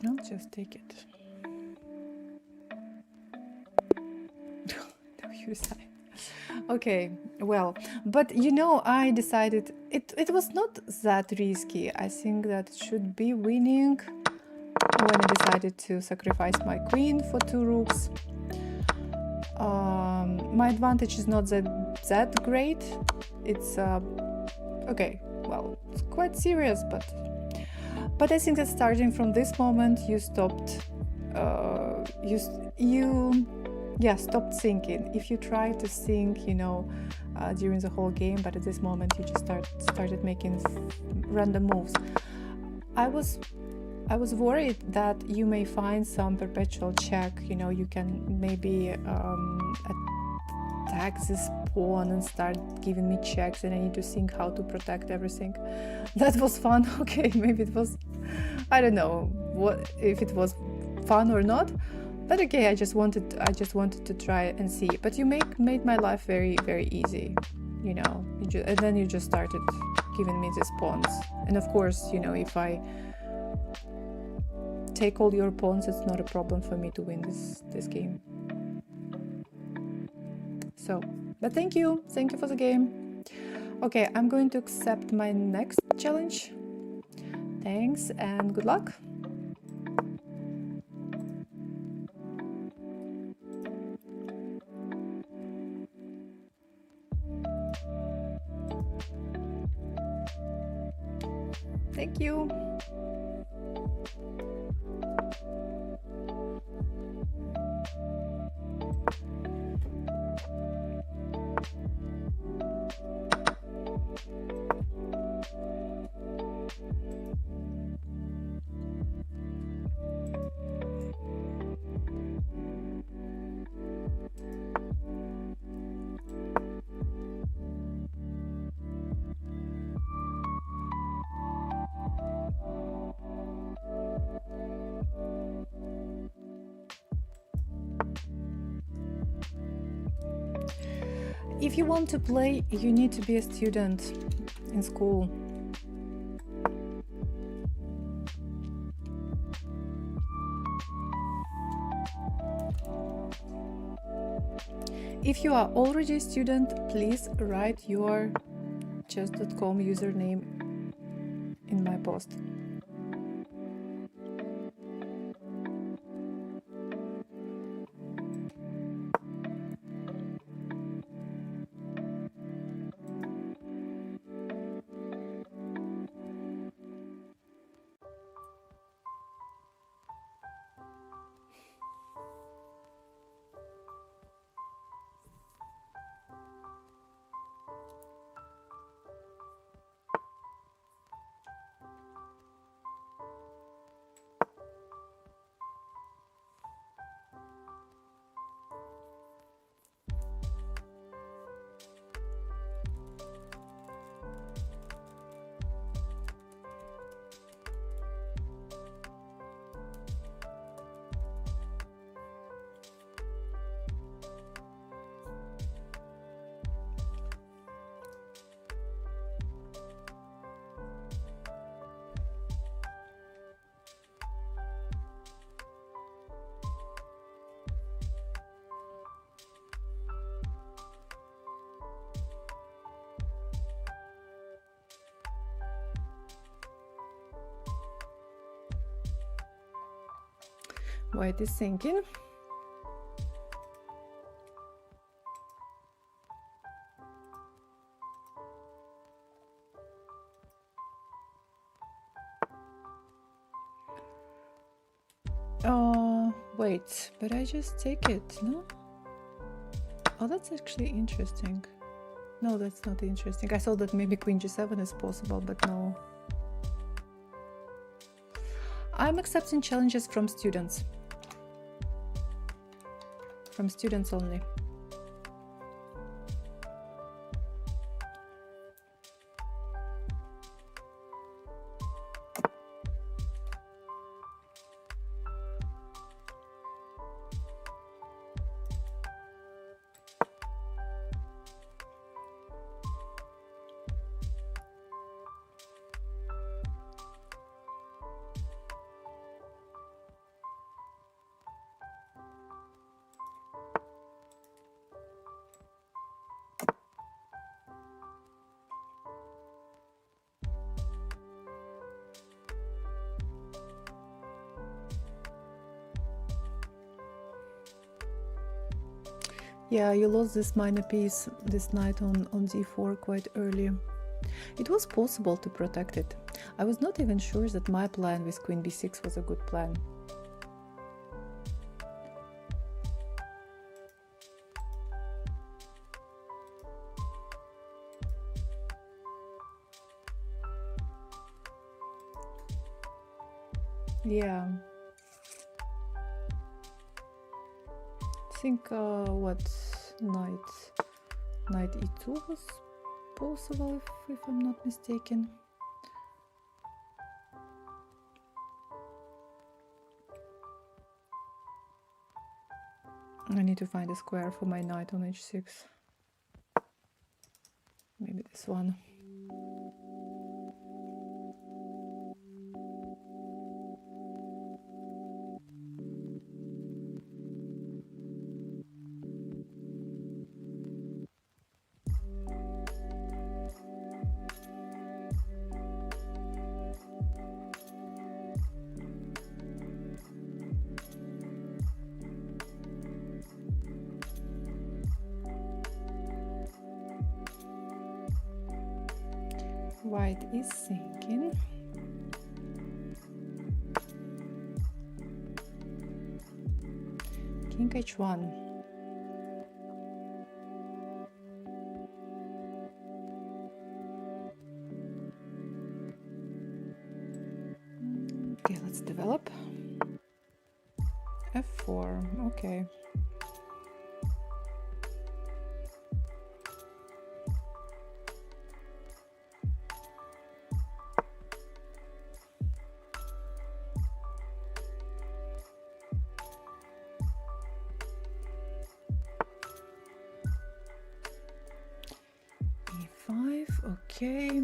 I'll just take it. No, you sign. Okay, well, but you know, I decided it was not that risky. I think that it should be winning when I decided to sacrifice my queen for 2 rooks. My advantage is not that great. It's okay, well, it's quite serious, but I think that starting from this moment you stopped stopped thinking. If you try to think, you know, during the whole game, but at this moment you just started making random moves. I was worried that you may find some perpetual check, you know, you can maybe attack this pawn and start giving me checks, and I need to think how to protect everything. That was fun. Okay, maybe it was, I don't know what if it was fun or not, but okay, I just wanted to try and see. But you made my life very, very easy, you know. And then you just started giving me these pawns, and of course, you know, if I take all your pawns, it's not a problem for me to win this game. So, but thank you for the game. Okay, I'm going to accept my next challenge. Thanks and good luck. Thank you. If you want to play, you need to be a student in school. If you are already a student, please write your chess.com username in my post. White is thinking. Wait, but I just take it, no? Oh, that's actually interesting. No, that's not interesting. I thought that maybe queen g7 is possible, but no. I'm accepting challenges from students. From students only. Yeah, you lost this minor piece, this knight on d4 quite early. It was possible to protect it. I was not even sure that my plan with queen b6 was a good plan. Yeah. I think what knight e2 was possible if I'm not mistaken. I need to find a square for my knight on h6. Maybe this one. White is thinking. King h1. Okay, let's develop. f4. Okay. Okay.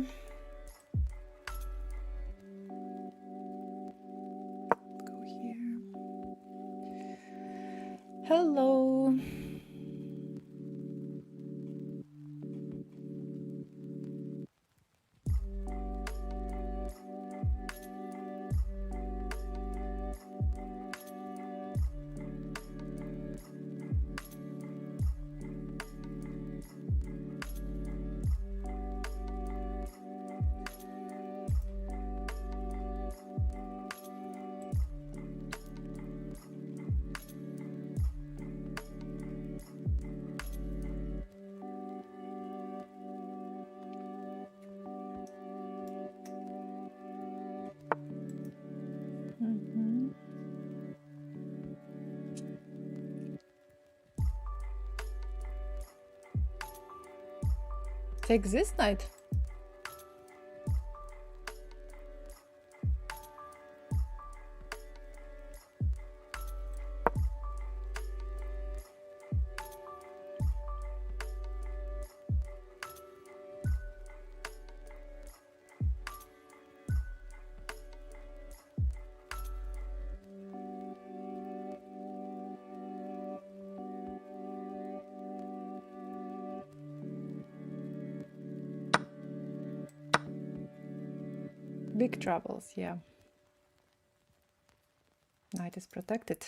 Go here. Hello. Take this knight. Big troubles, yeah. site is protected.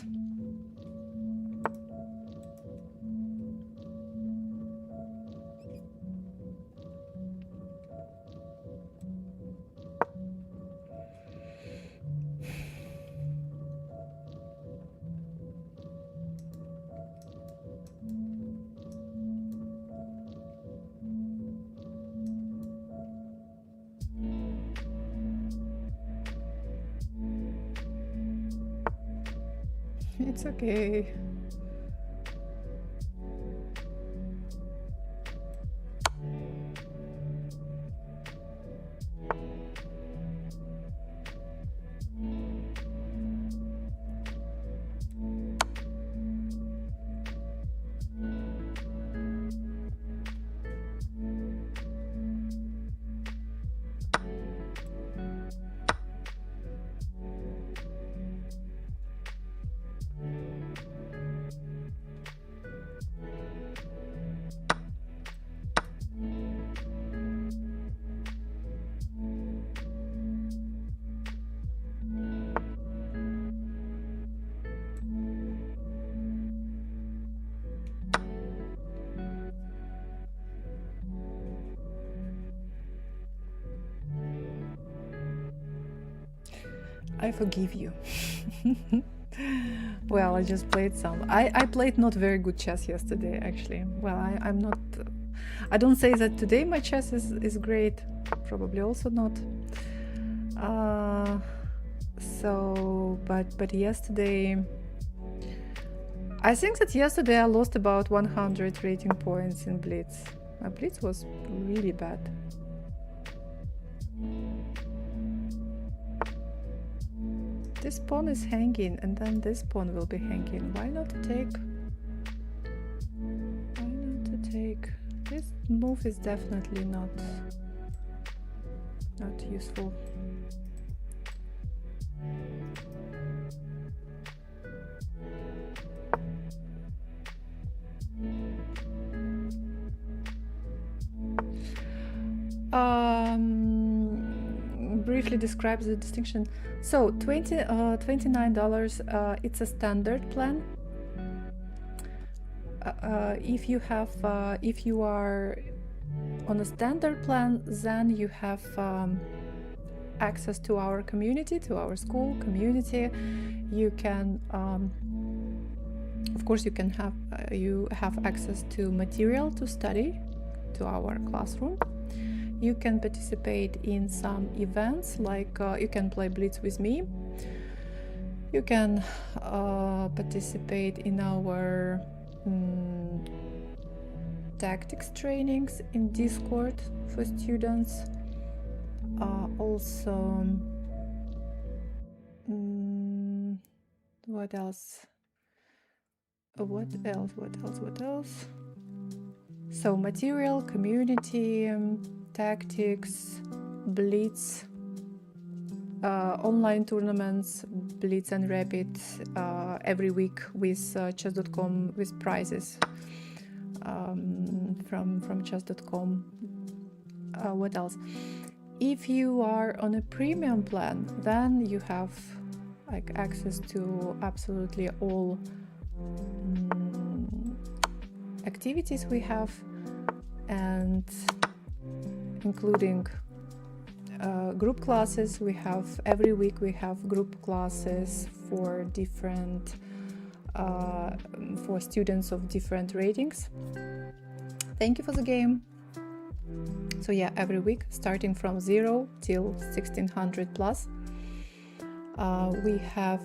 It's okay. I forgive you. Well, I just played some. I played not very good chess yesterday, actually. Well, I'm not... I don't say that today my chess is great. Probably also not. But yesterday... I think that yesterday I lost about 100 rating points in Blitz. My Blitz was really bad. This pawn is hanging, and then this pawn will be hanging. Why not take? Why not to take? This move is definitely not useful. Briefly describes the distinction. So $29, it's a standard plan. If you are on a standard plan, then you have access to our community, to our school community. You can, of course, you have access to material to study, to our classroom. You can participate in some events, like you can play Blitz with me. You can participate in our tactics trainings in Discord for students. Also, what else? What else? So material, community, tactics, Blitz, online tournaments, Blitz and Rapid, every week with chess.com, with prizes from chess.com. What else? If you are on a premium plan, then you have like access to absolutely all activities we have, and including group classes. We have every week we have group classes for different for students of different ratings. Thank you for the game. So yeah, every week starting from 0 till 1600 plus. We have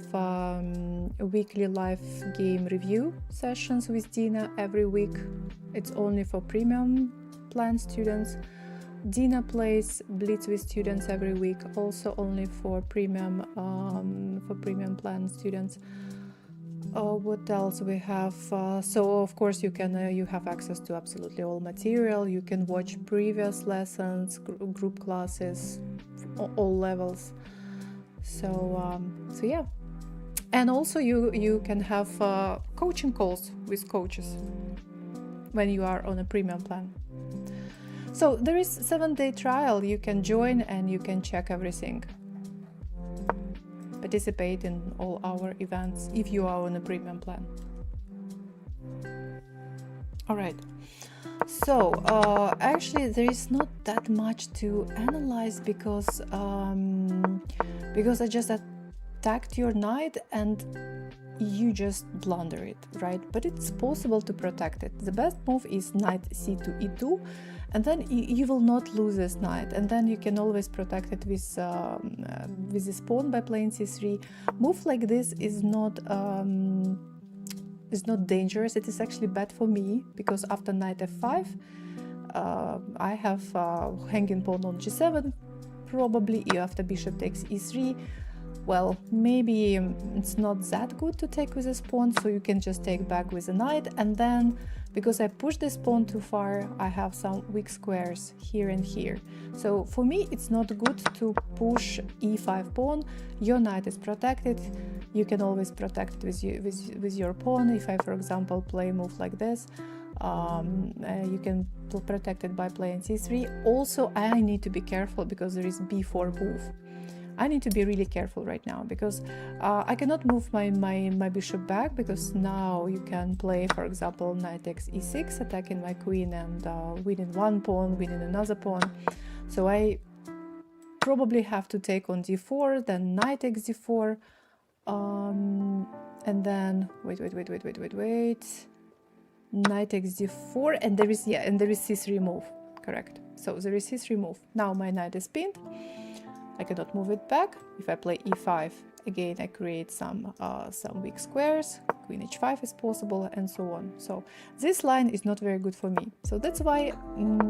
weekly live game review sessions with Dina every week. It's only for premium plan students. Dina plays Blitz with students every week, also only for premium plan students. What else we have? So of course you can you have access to absolutely all material. You can watch previous lessons, group classes, all levels. So yeah, and also you can have coaching calls with coaches when you are on a premium plan. So there is 7-day trial. You can join and you can check everything. participate in all our events if you are on a premium plan. All right. So actually there is not that much to analyze because I just attacked your knight and you just blunder it, right? But it's possible to protect it. The best move is knight c2 e2, and then you will not lose this knight, and then you can always protect it with this pawn by playing c3. Move like this is not dangerous. It is actually bad for me because after knight f5 I have hanging pawn on g7, probably after bishop takes e3. Well, maybe it's not that good to take with this pawn, so you can just take back with a knight, and then because I pushed this pawn too far, I have some weak squares here and here. So for me, it's not good to push e5 pawn. Your knight is protected. You can always protect it with your pawn. If I, for example, play a move like this, you can protect it by playing c3. Also, I need to be careful because there is b4 move. I need to be really careful right now because I cannot move my bishop back, because now you can play, for example, knight takes e6, attacking my queen and winning one pawn, winning another pawn. So I probably have to take on d4, then knight takes d4, and then wait, knight takes d4, and there is c3 move, correct? So there is c3 move. Now my knight is pinned. I cannot move it back. If I play e5, again I create some weak squares. Queen h5 is possible, and so on. So this line is not very good for me. So that's why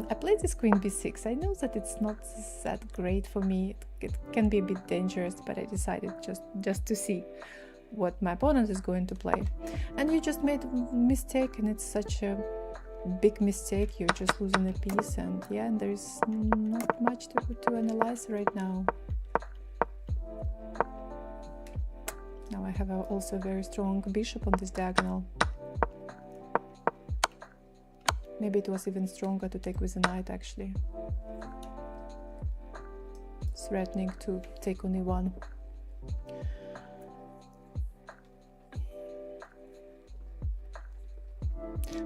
I played this queen b6. I know that it's not that great for me. It can be a bit dangerous, but I decided just to see what my opponent is going to play. And you just made a mistake, and it's such a big mistake. You're just losing a piece, and yeah, and there's not much to analyze right now. Now I have also a very strong bishop on this diagonal. Maybe it was even stronger to take with a knight, actually, threatening to take on e1.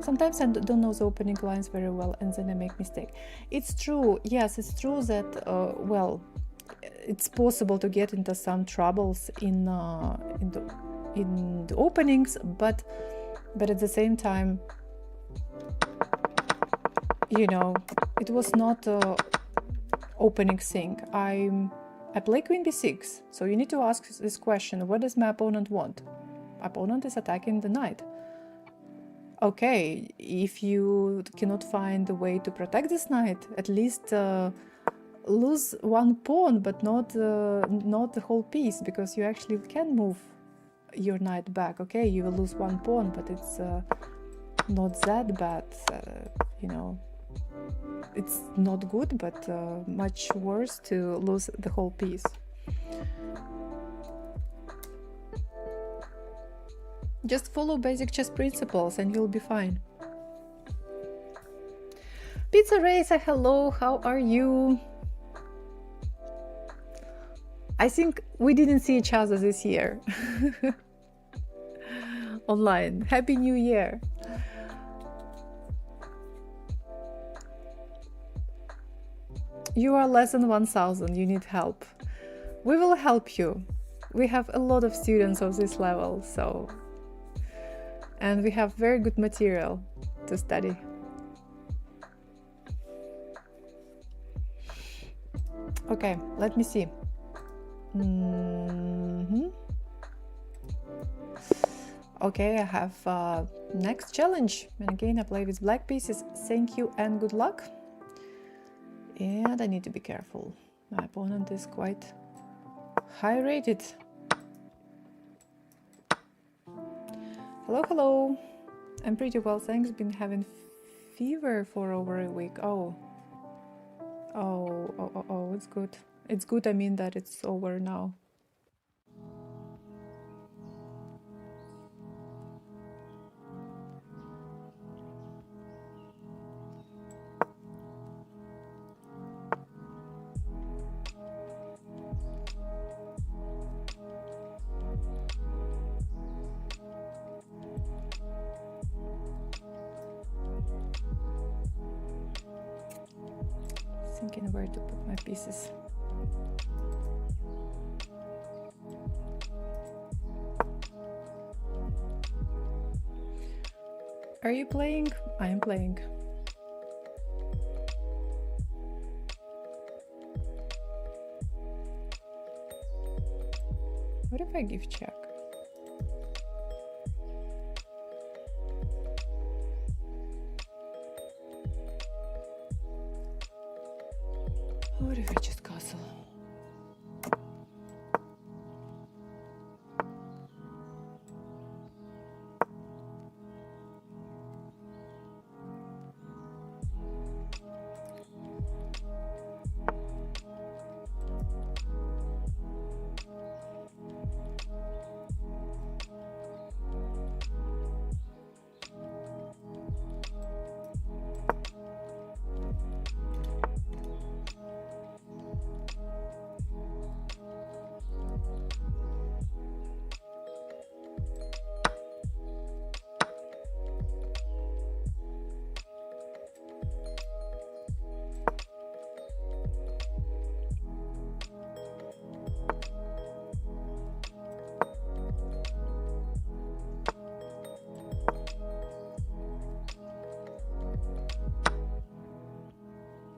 Sometimes I don't know the opening lines very well, and then I make mistake. It's true, yes, it's true that well, it's possible to get into some troubles in the openings, but at the same time, you know, it was not a opening thing. I play queen b6, so you need to ask this question: what does my opponent want? Opponent is attacking the knight. Okay, if you cannot find a way to protect this knight, at least lose one pawn, but not the whole piece, because you actually can move your knight back. Okay, you will lose one pawn, but it's not that bad. You know, it's not good, but much worse to lose the whole piece. Just follow basic chess principles and you'll be fine. Pizza Racer, hello, how are you? I think we didn't see each other this year. Online. Happy New Year. You are less than 1,000, you need help. We will help you. We have a lot of students of this level, so... And we have very good material to study. Okay, let me see. Okay, I have next challenge. And again, I play with black pieces. Thank you and good luck. And I need to be careful. My opponent is quite high rated. Hello, hello. I'm pretty well, thanks. Been having fever for over a week. Oh, it's good. It's good, I mean that it's over now. Thinking where to put my pieces. Are you playing? I am playing. What if I give check? What if I just castle?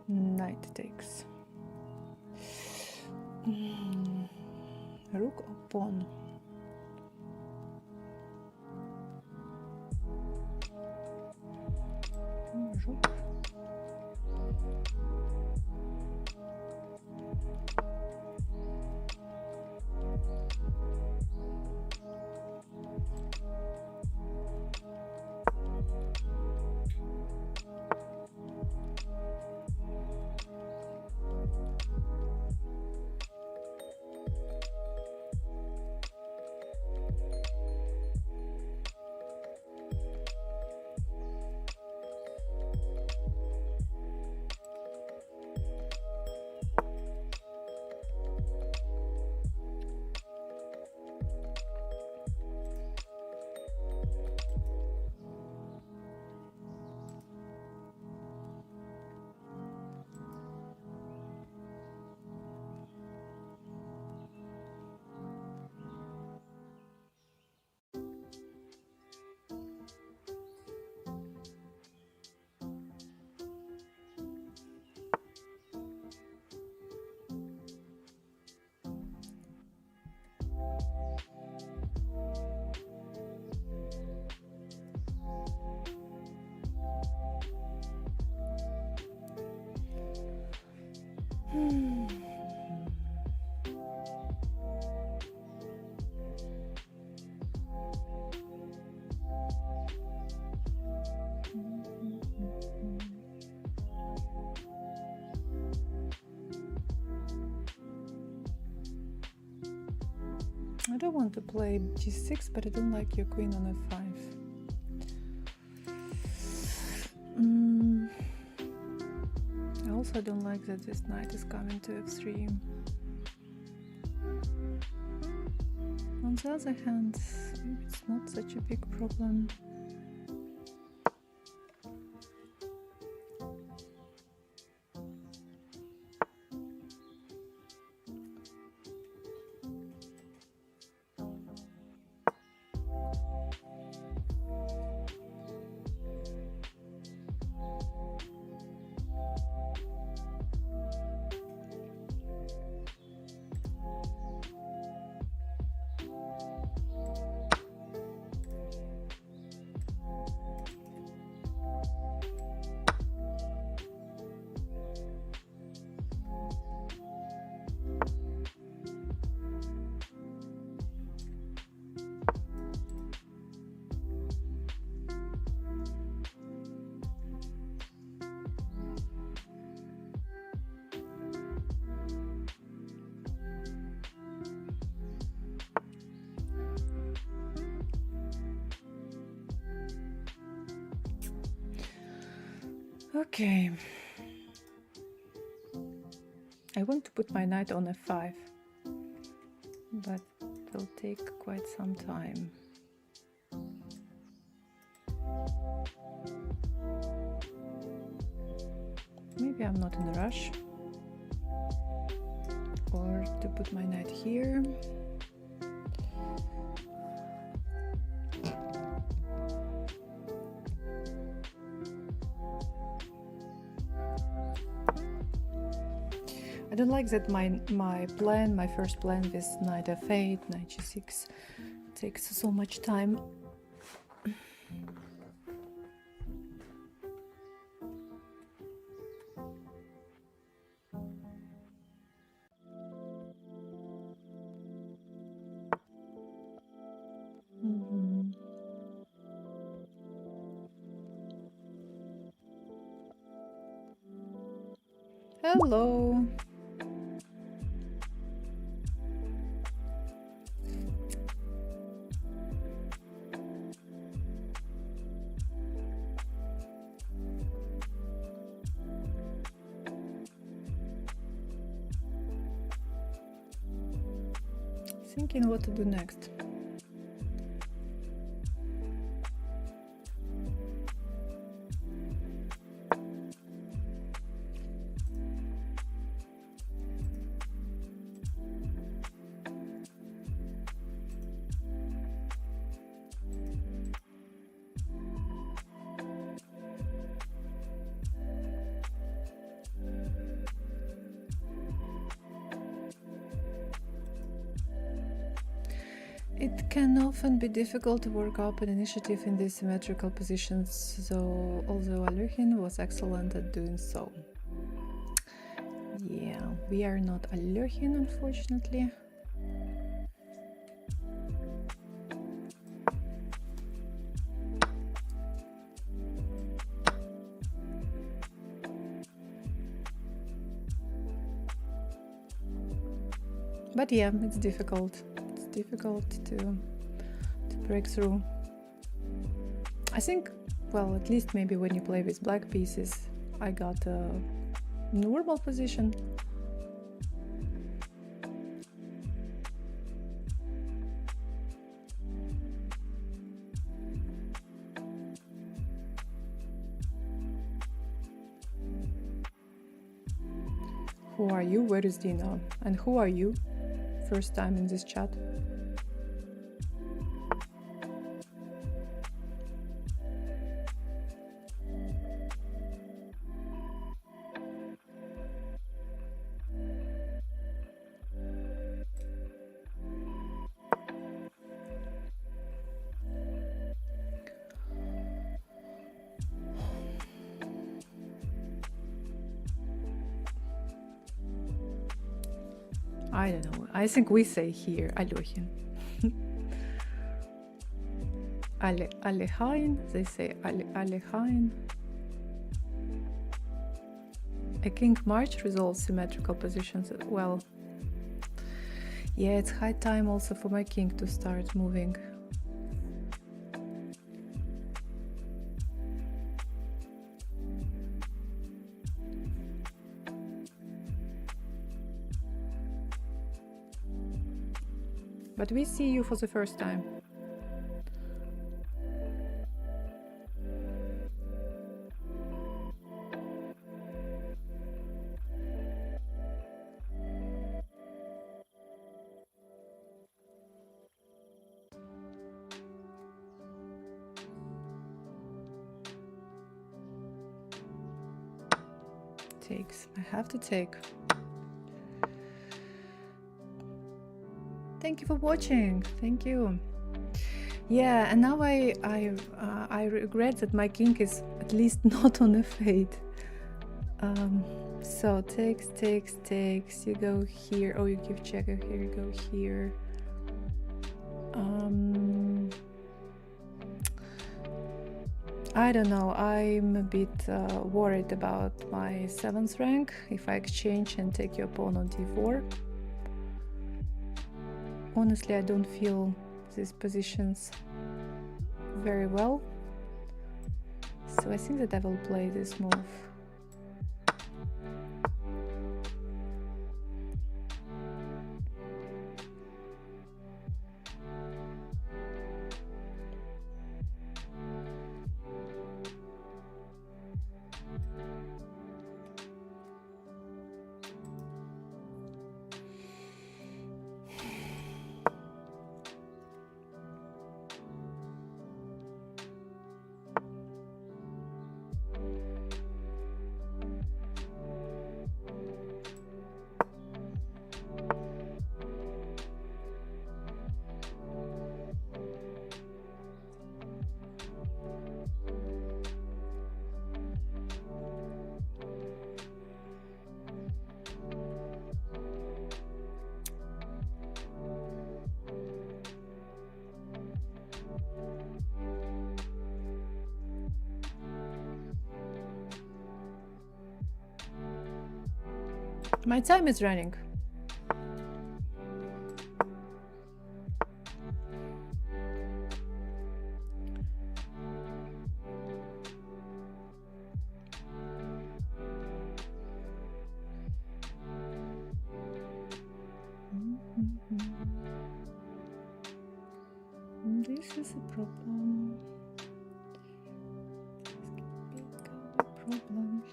Knight takes. Rook or pawn? Rook. I don't want to play g6, but I don't like your queen on f5. I also don't like that this knight is coming to f3. On the other hand, it's not such a big problem. Okay, I want to put my knight on f5, but it will take quite some time. Maybe I'm not in a rush. or to put my knight here. I don't like that my first plan with knight f8, knight g6 takes so much time. Hello. Thinking what to do next. It can often be difficult to work up an initiative in these symmetrical positions, so although Alyoshin was excellent at doing so. Yeah, we are not Alyoshin, unfortunately. But yeah, it's difficult. It's difficult to break through. I think, well, at least maybe when you play with black pieces, I got a normal position. Who are you? Where is Dina? And who are you? First time in this chat. I don't know. I think we say here Alyoshin. Alehain, they say Alehain. A king march resolves symmetrical positions. Well, yeah, it's high time also for my king to start moving. But we see you for the first time. Takes. I have to take. Thank you for watching. Thank you. Yeah, and now I regret that my king is at least not on f8. So takes. You go here. Oh, you give checker here. You go here. I don't know. I'm a bit worried about my 7th rank. If I exchange and take your pawn on d4. Honestly, I don't feel these positions very well, so I think that I will play this move. My time is running. This is a problem. This can become a problem.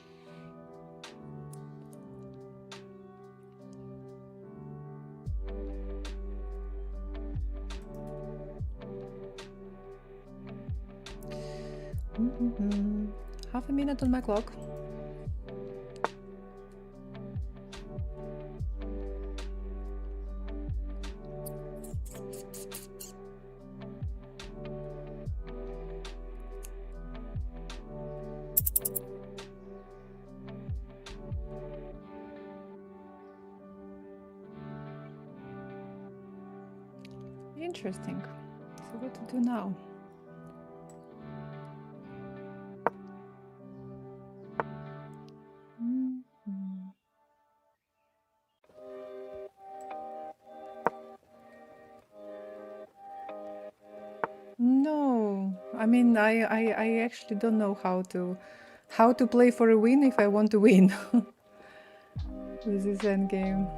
Half a minute on my clock. Interesting. So what to do now? No, I mean I actually don't know how to play for a win if I want to win. This is endgame.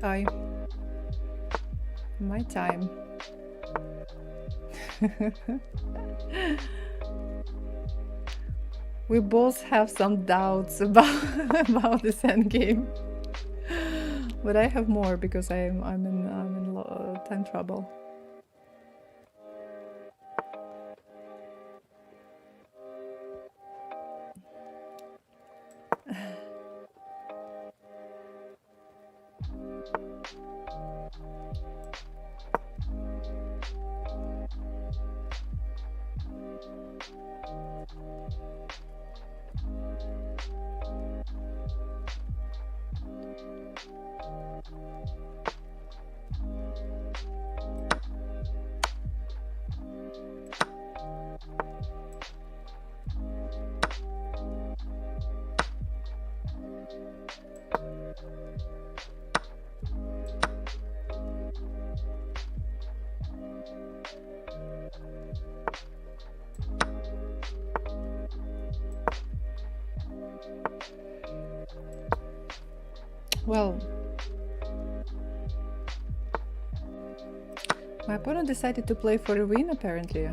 I. My time. We both have some doubts about this endgame, but I have more because I'm in time trouble. Well, my opponent decided to play for a win, apparently.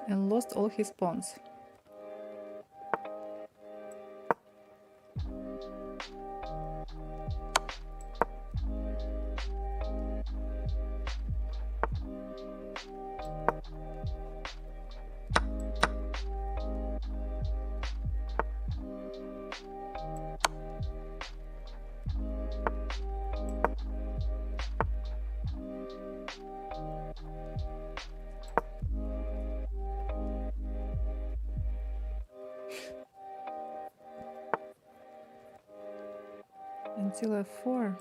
And lost all his pawns. Until f4.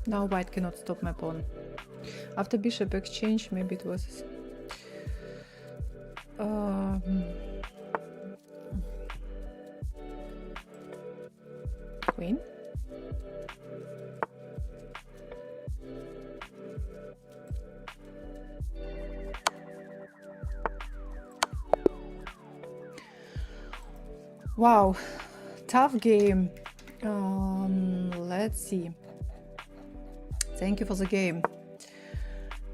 Now white cannot stop my pawn. After bishop exchange, maybe it was Queen. Wow, tough game. Let's see. Thank you for the game.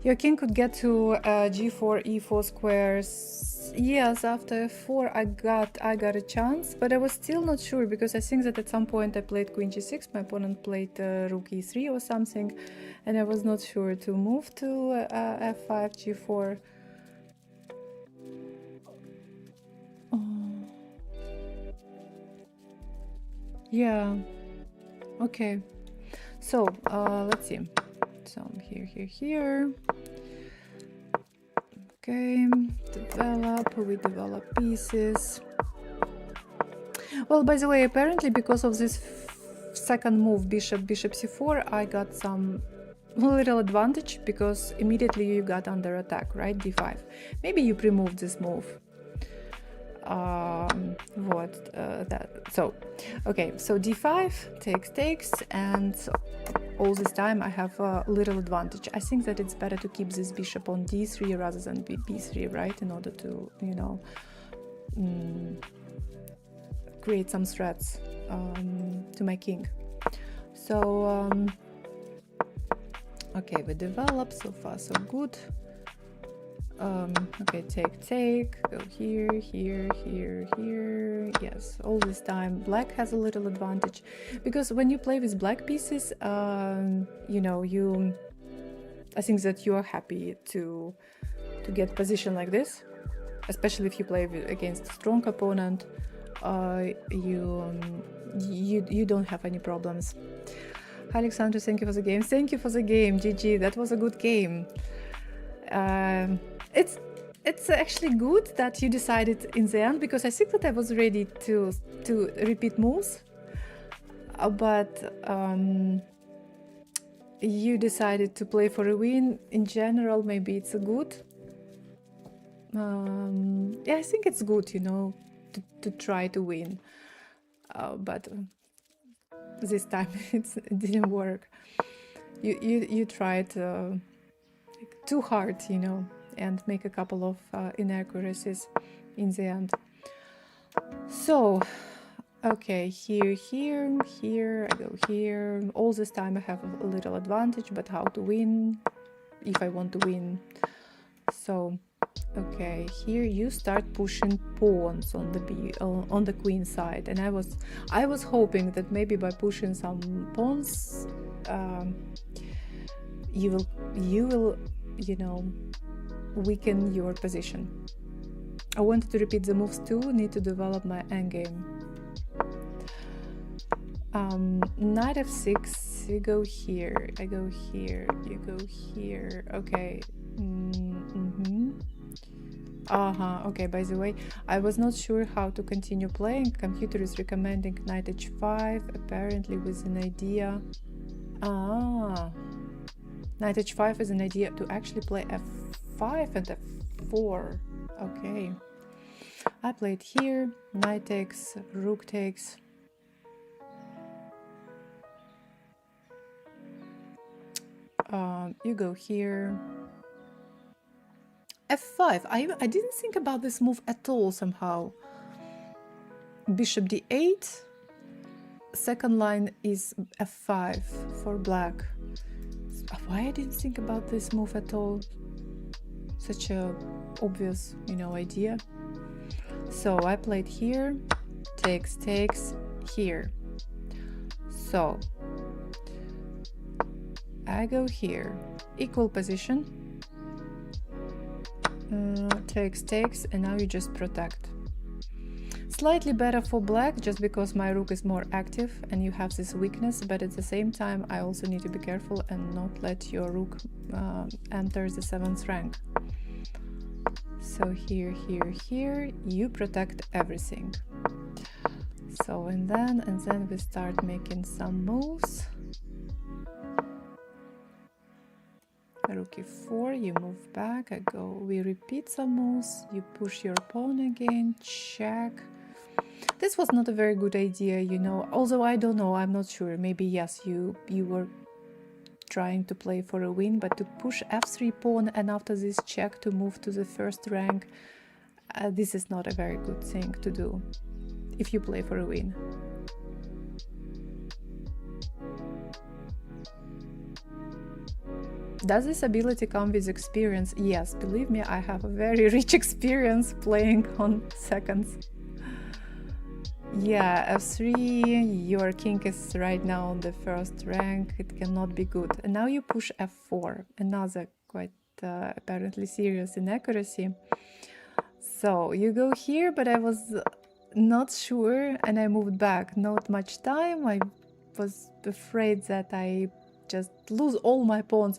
Your king could get to g4, e4 squares. Yes, after f4 I got a chance, but I was still not sure because I think that at some point I played queen g6, my opponent played rook e3 or something, and I was not sure to move to f5, g4. Yeah, okay. So let's see. So here. Okay, we develop pieces. Well, by the way, apparently because of this second move, bishop c4, I got some little advantage because immediately you got under attack, right? d5. Maybe you pre-moved this move. So okay, so d5 takes, and all this time I have a little advantage. I think that it's better to keep this bishop on d3 rather than b3, right, in order to, you know, create some threats to my king. So okay, we develop, so far so good. Okay, take, go here. Yes, all this time black has a little advantage because when you play with black pieces, you know, I think that you are happy to get position like this, especially if you play against a strong opponent. You don't have any problems. Hi Alexandra, thank you for the game. Thank you for the game, GG. That was a good game. It's actually good that you decided in the end, because I think that I was ready to repeat moves, but you decided to play for a win. In general, maybe it's a good. Yeah, I think it's good, you know, to try to win, but this time it didn't work. You tried too hard, you know, and make a couple of inaccuracies in the end. So okay, here, I go here. All this time I have a little advantage, but how to win if I want to win? So okay, here you start pushing pawns on the queen side, and I was hoping that maybe by pushing some pawns you will, you know, weaken your position. I wanted to repeat the moves too, need to develop my endgame. Knight f6, you go here, I go here, you go here. Okay. Okay, by the way, I was not sure how to continue playing. Computer is recommending knight h5, apparently with an idea. Knight h5 is an idea to actually play f5 and f4. Okay. I played here, knight takes, rook takes. You go here. f5. I didn't think about this move at all somehow. Bishop d8. Second line is f5 for black. Why I didn't think about this move at all? Such a obvious, you know, idea. So I played here, takes, here. So I go here, equal position, takes, and now you just protect. Slightly better for black, just because my rook is more active and you have this weakness, but at the same time I also need to be careful and not let your rook enter the 7th rank. So here, you protect everything. So and then we start making some moves. Rook e4, you move back, I go, we repeat some moves, you push your pawn again, check. This was not a very good idea, you know, although I don't know, I'm not sure, maybe yes, you were trying to play for a win, but to push f3 pawn and after this check to move to the first rank, this is not a very good thing to do if you play for a win. Does this ability come with experience? Yes, believe me, I have a very rich experience playing on seconds. Yeah, f3, your king is right now on the first rank, it cannot be good. And now you push f4, another quite apparently serious inaccuracy. So you go here, but I was not sure and I moved back. Not much time, I was afraid that I just lose all my pawns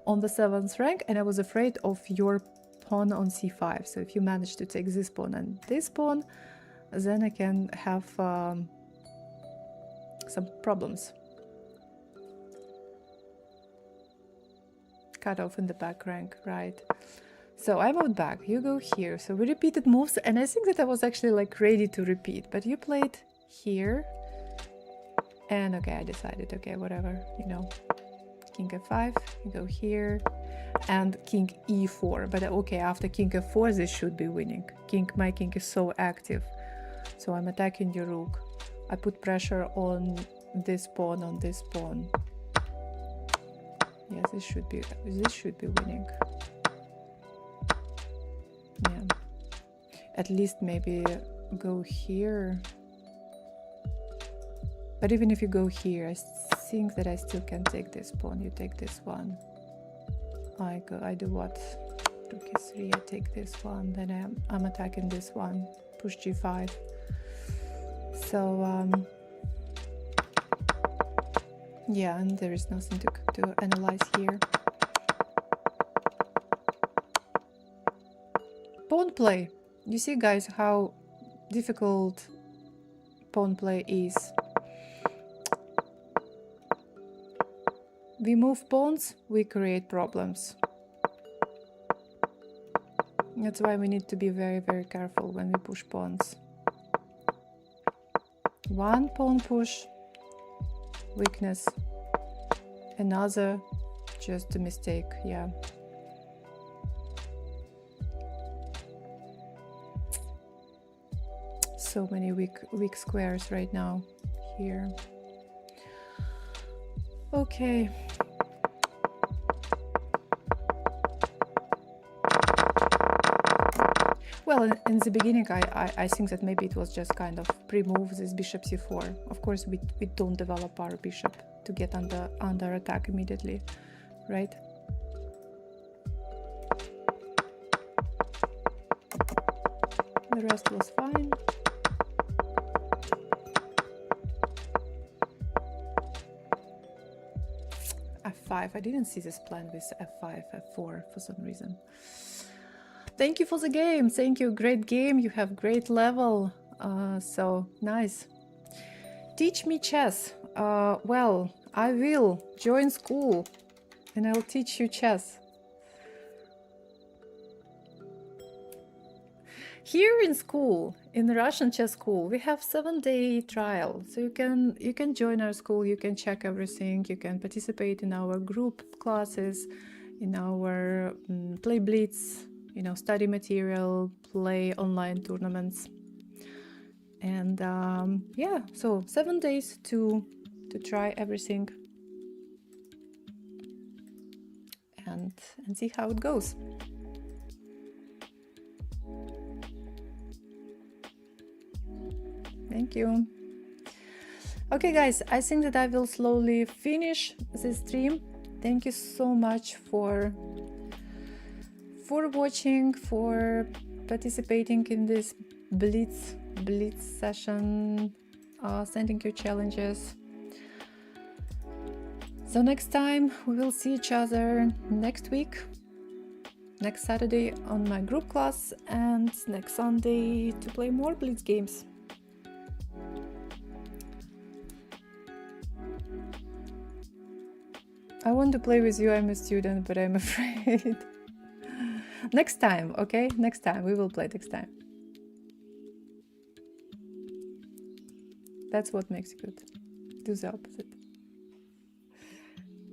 on the 7th rank, and I was afraid of your pawn on c5. So if you manage to take this pawn and this pawn, then I can have some problems. Cut off in the back rank, right? So I moved back, you go here. So we repeated moves, and I think that I was actually like ready to repeat, but you played here. And okay, I decided, okay, whatever, you know. King f5, you go here, and king e4. But okay, after king f4, this should be winning. My king is so active. So I'm attacking your rook. I put pressure on this pawn, on this pawn. Yes, this should be winning. Yeah. At least maybe go here. But even if you go here, I think that I still can take this pawn. You take this one. I do what? Rook e3, I take this one. Then I'm attacking this one. Push g5. So yeah, and there is nothing to analyze here. Pawn play. You see, guys, how difficult pawn play is. We move pawns, we create problems. That's why we need to be very, very careful when we push pawns. One pawn push, weakness. Another, just a mistake, yeah. So many weak squares right now here. Okay. Well, in the beginning, I think that maybe it was just kind of pre-move this bishop c4. Of course, we don't develop our bishop to get under attack immediately, right? The rest was fine. f5. I didn't see this plan with f5, f4 for some reason. Thank you for the game. Thank you. Great game. You have great level. So nice. Teach me chess. Well, I will join school and I'll teach you chess. Here in school, in the Russian chess school, we have 7-day trial. So you can join our school, you can check everything, you can participate in our group classes, in our play Blitz, you know, study material, play online tournaments. And yeah, so 7 days to try everything and see how it goes. Thank you. Okay, guys, I think that I will slowly finish this stream. Thank you so much for watching, for participating in this Blitz session, sending your challenges. So next time we will see each other next week, next Saturday on my group class, and next Sunday to play more Blitz games. I want to play with you. I'm a student, but I'm afraid. Next time, okay? Next time. We will play next time. That's what makes it good. Do the opposite.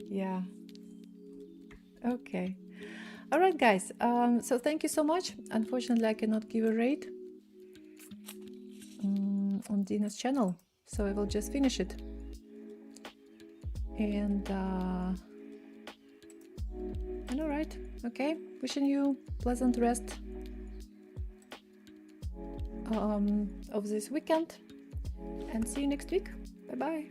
Yeah. Okay. All right, guys. So thank you so much. Unfortunately, I cannot give a rate on Dina's channel, so I will just finish it. And all right. Okay. Wishing you pleasant rest of this weekend, and see you next week. Bye bye.